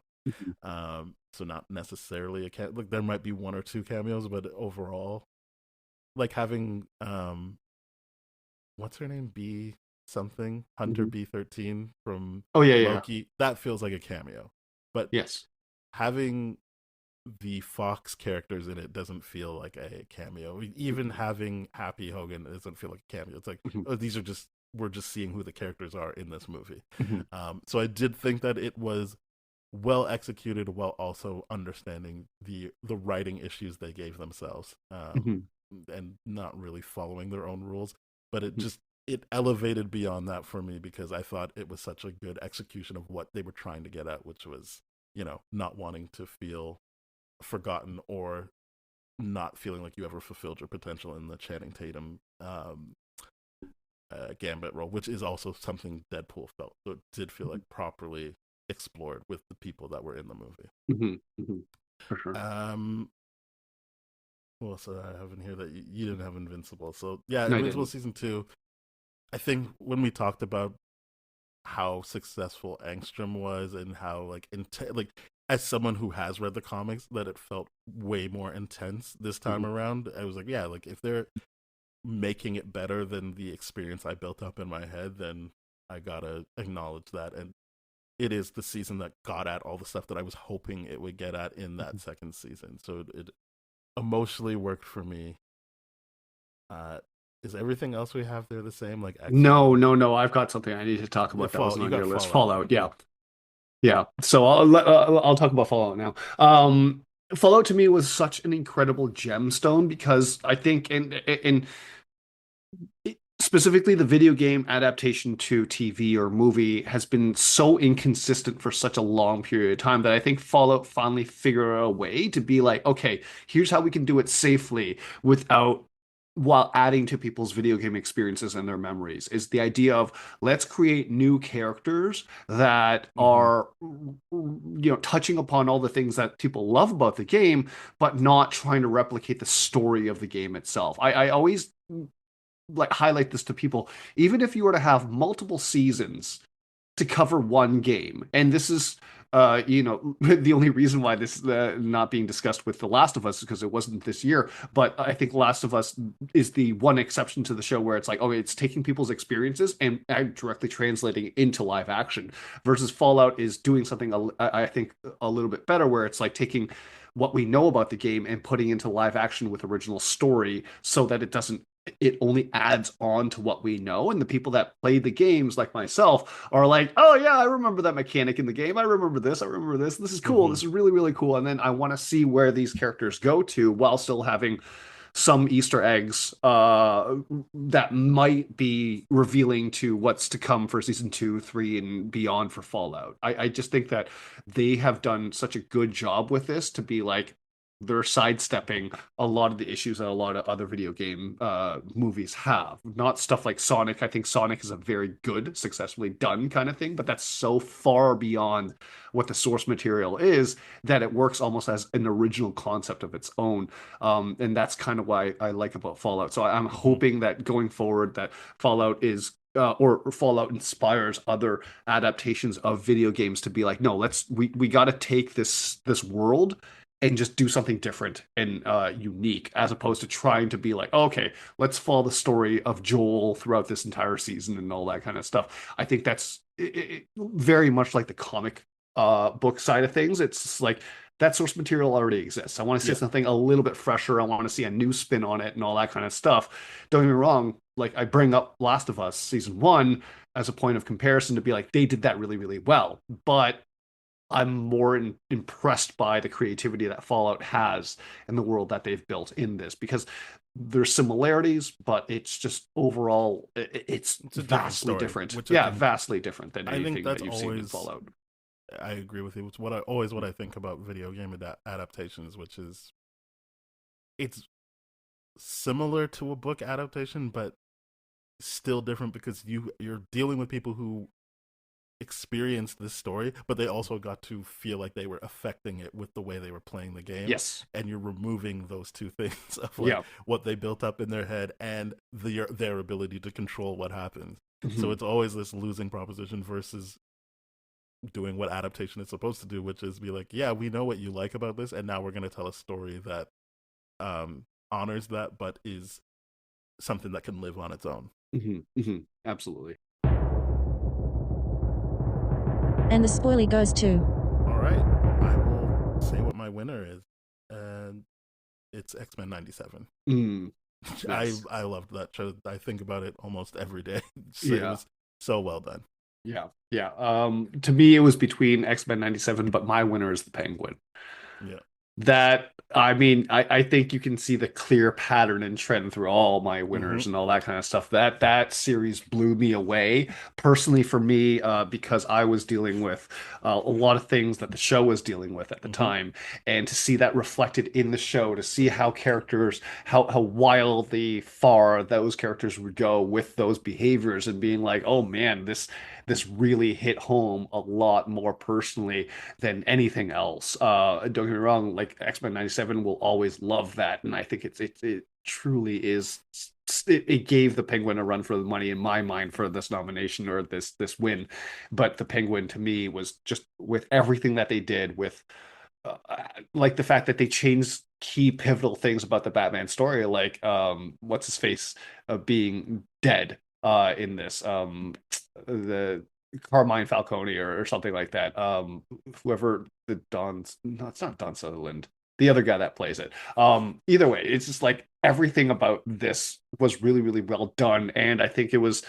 So not necessarily like there might be 1 or 2 cameos, but overall, like having what's her name, B something, Hunter B13 from Loki, that feels like a cameo. But yes, having the Fox characters in it doesn't feel like a cameo. Even having Happy Hogan doesn't feel like a cameo. It's like, oh, we're just seeing who the characters are in this movie. So I did think that it was well executed while also understanding the writing issues they gave themselves, and not really following their own rules. But it elevated beyond that for me because I thought it was such a good execution of what they were trying to get at, which was, not wanting to feel forgotten or not feeling like you ever fulfilled your potential in the Channing Tatum Gambit role, which is also something Deadpool felt. So it did feel like properly explored with the people that were in the movie. For sure. What else did I have in here that you didn't have? Invincible. So yeah, No, Invincible Season 2. I think when we talked about how successful Angstrom was and how like as someone who has read the comics, that it felt way more intense this time around. I was like, yeah, like if they're making it better than the experience I built up in my head, then I gotta acknowledge that. And it is the season that got at all the stuff that I was hoping it would get at in that second season. So it emotionally worked for me. Is everything else we have there the same? Like No. I've got something I need to talk about that wasn't on your list. Fallout. Yeah. So I'll talk about Fallout now. Fallout to me was such an incredible gemstone because I think in specifically the video game adaptation to TV or movie has been so inconsistent for such a long period of time that I think Fallout finally figured out a way to be like, okay, here's how we can do it safely while adding to people's video game experiences and their memories, is the idea of let's create new characters that are, touching upon all the things that people love about the game, but not trying to replicate the story of the game itself. I always like highlight this to people. Even if you were to have multiple seasons to cover one game, and this is the only reason why this is not being discussed with The Last of Us is because it wasn't this year. But I think Last of Us is the one exception to the show where it's like, okay, it's taking people's experiences and directly translating it into live action, versus Fallout is doing something, I think, a little bit better, where it's like taking what we know about the game and putting into live action with original story so that it only adds on to what we know. And the people that play the games, like myself, are like, oh yeah, I remember that mechanic in the game. I remember this. This is cool. This is really, really cool. And then I want to see where these characters go to while still having some Easter eggs that might be revealing to what's to come for season 2, 3, and beyond for Fallout. I just think that they have done such a good job with this to be like, they're sidestepping a lot of the issues that a lot of other video game movies have. Not stuff like Sonic. I think Sonic is a very good, successfully done kind of thing, but that's so far beyond what the source material is that it works almost as an original concept of its own. And that's kind of why I like about Fallout. So I'm hoping that going forward, that Fallout is or Fallout inspires other adaptations of video games to be like, no, we got to take this world and just do something different and unique, as opposed to trying to be like, oh, okay, let's follow the story of Joel throughout this entire season and all that kind of stuff. I think that's very much like the comic book side of things. It's like that source material already exists. I want to see something a little bit fresher. I want to see a new spin on it and all that kind of stuff. Don't get me wrong. Like, I bring up Last of Us season 1 as a point of comparison to be like, they did that really, really well. But I'm more impressed by the creativity that Fallout has and the world that they've built in this, because there's similarities, but it's just overall, it's vastly different. Vastly different than anything that you've seen in Fallout. I agree with you. It's what I think about video game adaptations, which is it's similar to a book adaptation, but still different, because you're dealing with people who experienced this story, but they also got to feel like they were affecting it with the way they were playing the game. Yes. And you're removing those two things of like what they built up in their head and their ability to control what happens. Mm-hmm. So it's always this losing proposition versus doing what adaptation is supposed to do, which is be like, yeah, we know what you like about this, and now we're going to tell a story that honors that, but is something that can live on its own. Mm-hmm. Mm-hmm. Absolutely. And the spoilie goes to... All right, I will say what my winner is, and it's X-Men 97. Nice. I loved that show. I think about it almost every day. It was so well done. Yeah. To me, it was between X-Men 97, but my winner is the Penguin. Yeah. That, I mean, I think you can see the clear pattern and trend through all my winners and all that kind of stuff. That series blew me away personally for me, because I was dealing with a lot of things that the show was dealing with at the time, and to see that reflected in the show, to see how characters, how wildly far those characters would go with those behaviors, and being like, oh man, this really hit home a lot more personally than anything else. Don't get me wrong, like X-Men 97 will always love that, and I think it truly is. It gave the Penguin a run for the money in my mind for this nomination or this win. But the Penguin to me was just, with everything that they did, with like the fact that they changed key pivotal things about the Batman story, like what's his face being dead in this, the Carmine Falcone or something like that. Whoever the Don's, no, it's not Don Sutherland, the other guy that plays it. Either way, it's just like everything about this was really, really well done, and I think it was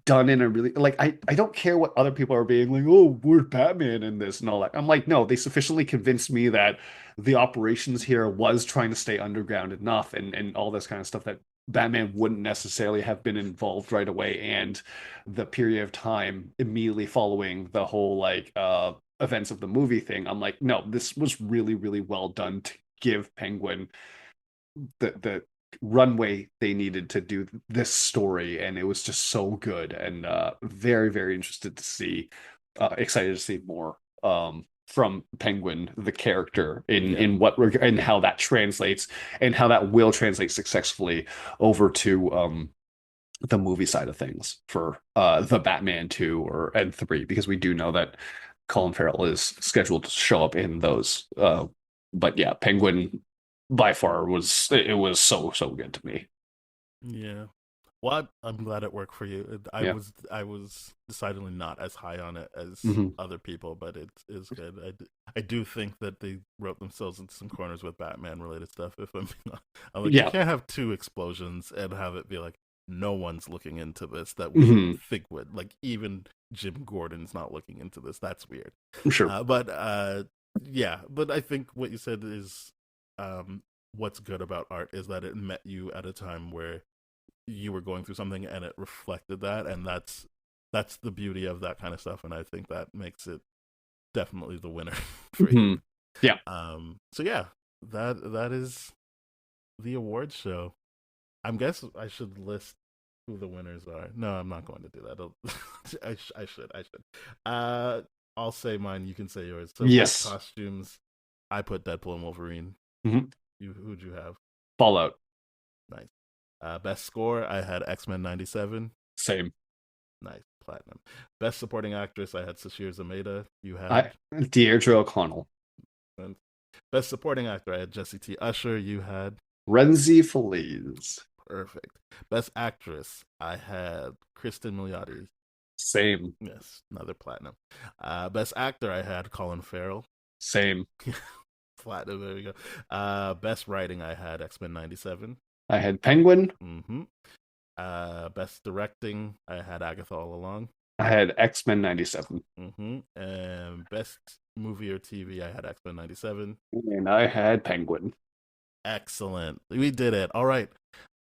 done in a really, like, I don't care what other people are being like, oh, we're Batman in this and all that. I'm like, no, they sufficiently convinced me that the operations here was trying to stay underground enough, and all this kind of stuff, that Batman wouldn't necessarily have been involved right away, and the period of time immediately following the whole like events of the movie thing. I'm like, no, this was really, really well done to give Penguin the runway they needed to do this story, and it was just so good, and very, very interested to see, excited to see more from Penguin, the character, in what and how that translates, and how that will translate successfully over to the movie side of things for the Batman 2 and 3, because we do know that Colin Farrell is scheduled to show up in those. But yeah, Penguin by far was so good to me. Yeah. Well, I'm glad it worked for you. I was decidedly not as high on it as other people, but it is good. I do think that they wrote themselves into some corners with Batman related stuff. If I'm like, you can't have 2 explosions and have it be like no one's looking into this that we think would. Like, even Jim Gordon's not looking into this. That's weird. Sure. But I think what you said is what's good about art is that it met you at a time where you were going through something and it reflected that, and that's the beauty of that kind of stuff, and I think that makes it definitely the winner for you. Yeah. So yeah, that is the awards show. I guess I should list who the winners are. No, I'm not going to do that. I should. I'll say mine. You can say yours. So Yes. costumes. I put Deadpool and Wolverine. Mhm. Who'd you have? Fallout. Nice. Best score. I had X-Men '97. Same. Nice. Platinum. Best supporting actress. I had Sashir Zameda. You had Deirdre O'Connell. Best supporting actor. I had Jesse T. Usher. You had Renzi Feliz. Perfect. Best actress. I had Kristen Milioti. Same. Yes, another platinum. Best actor. I had Colin Farrell. Same. Platinum. There we go. Best writing. I had X-Men '97. I had Penguin. Best directing. I had Agatha All Along. I had X-Men '97. And best movie or TV. I had X-Men '97. And I had Penguin. Excellent. We did it. All right.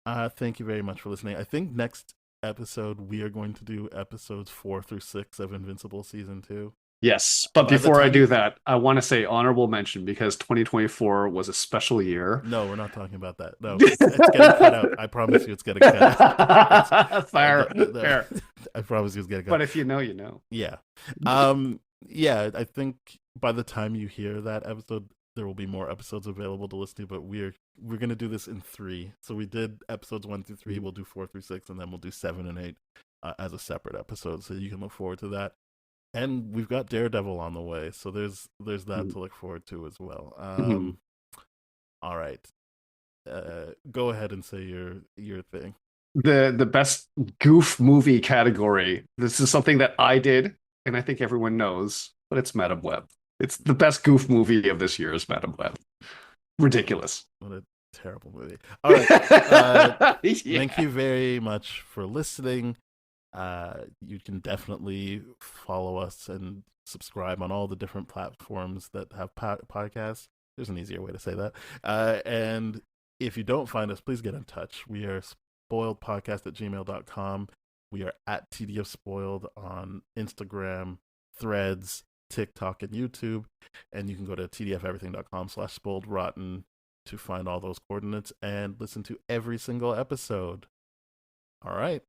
Thank you very much for listening. I think next episode we are going to do episodes 4 through 6 of Invincible season 2. Yes, but before I do that, I want to say honorable mention because 2024 was a special year. No, we're not talking about that. No, it's getting cut out. I promise you, it's getting cut out. Fair. I promise you, it's getting cut. But if you know, you know. Yeah. Yeah. I think by the time you hear that episode, there will be more episodes available to listen to. But we're gonna do this in 3. So we did episodes 1 through 3. We'll do 4 through 6, and then we'll do 7 and 8 as a separate episode. So you can look forward to that. And we've got Daredevil on the way, so there's that to look forward to as well. All right, go ahead and say your thing. The best goof movie category. This is something that I did, and I think everyone knows, but it's Madam Web. It's the best goof movie of this year is Madam Web. Ridiculous. What a terrible movie. All right, thank you very much for listening. You can definitely follow us and subscribe on all the different platforms that have podcasts. There's an easier way to say that. And if you don't find us, please get in touch. We are spoiledpodcast@gmail.com. We are at TDF Spoiled on Instagram, Threads, TikTok, and YouTube. And you can go to tdfeverything.com/spoiledrotten to find all those coordinates and listen to every single episode. All right.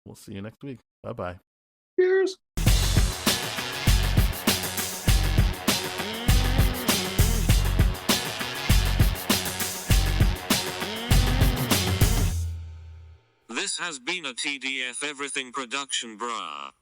We'll see you next week. Bye-bye. Cheers. This has been a TDF Everything production, brah.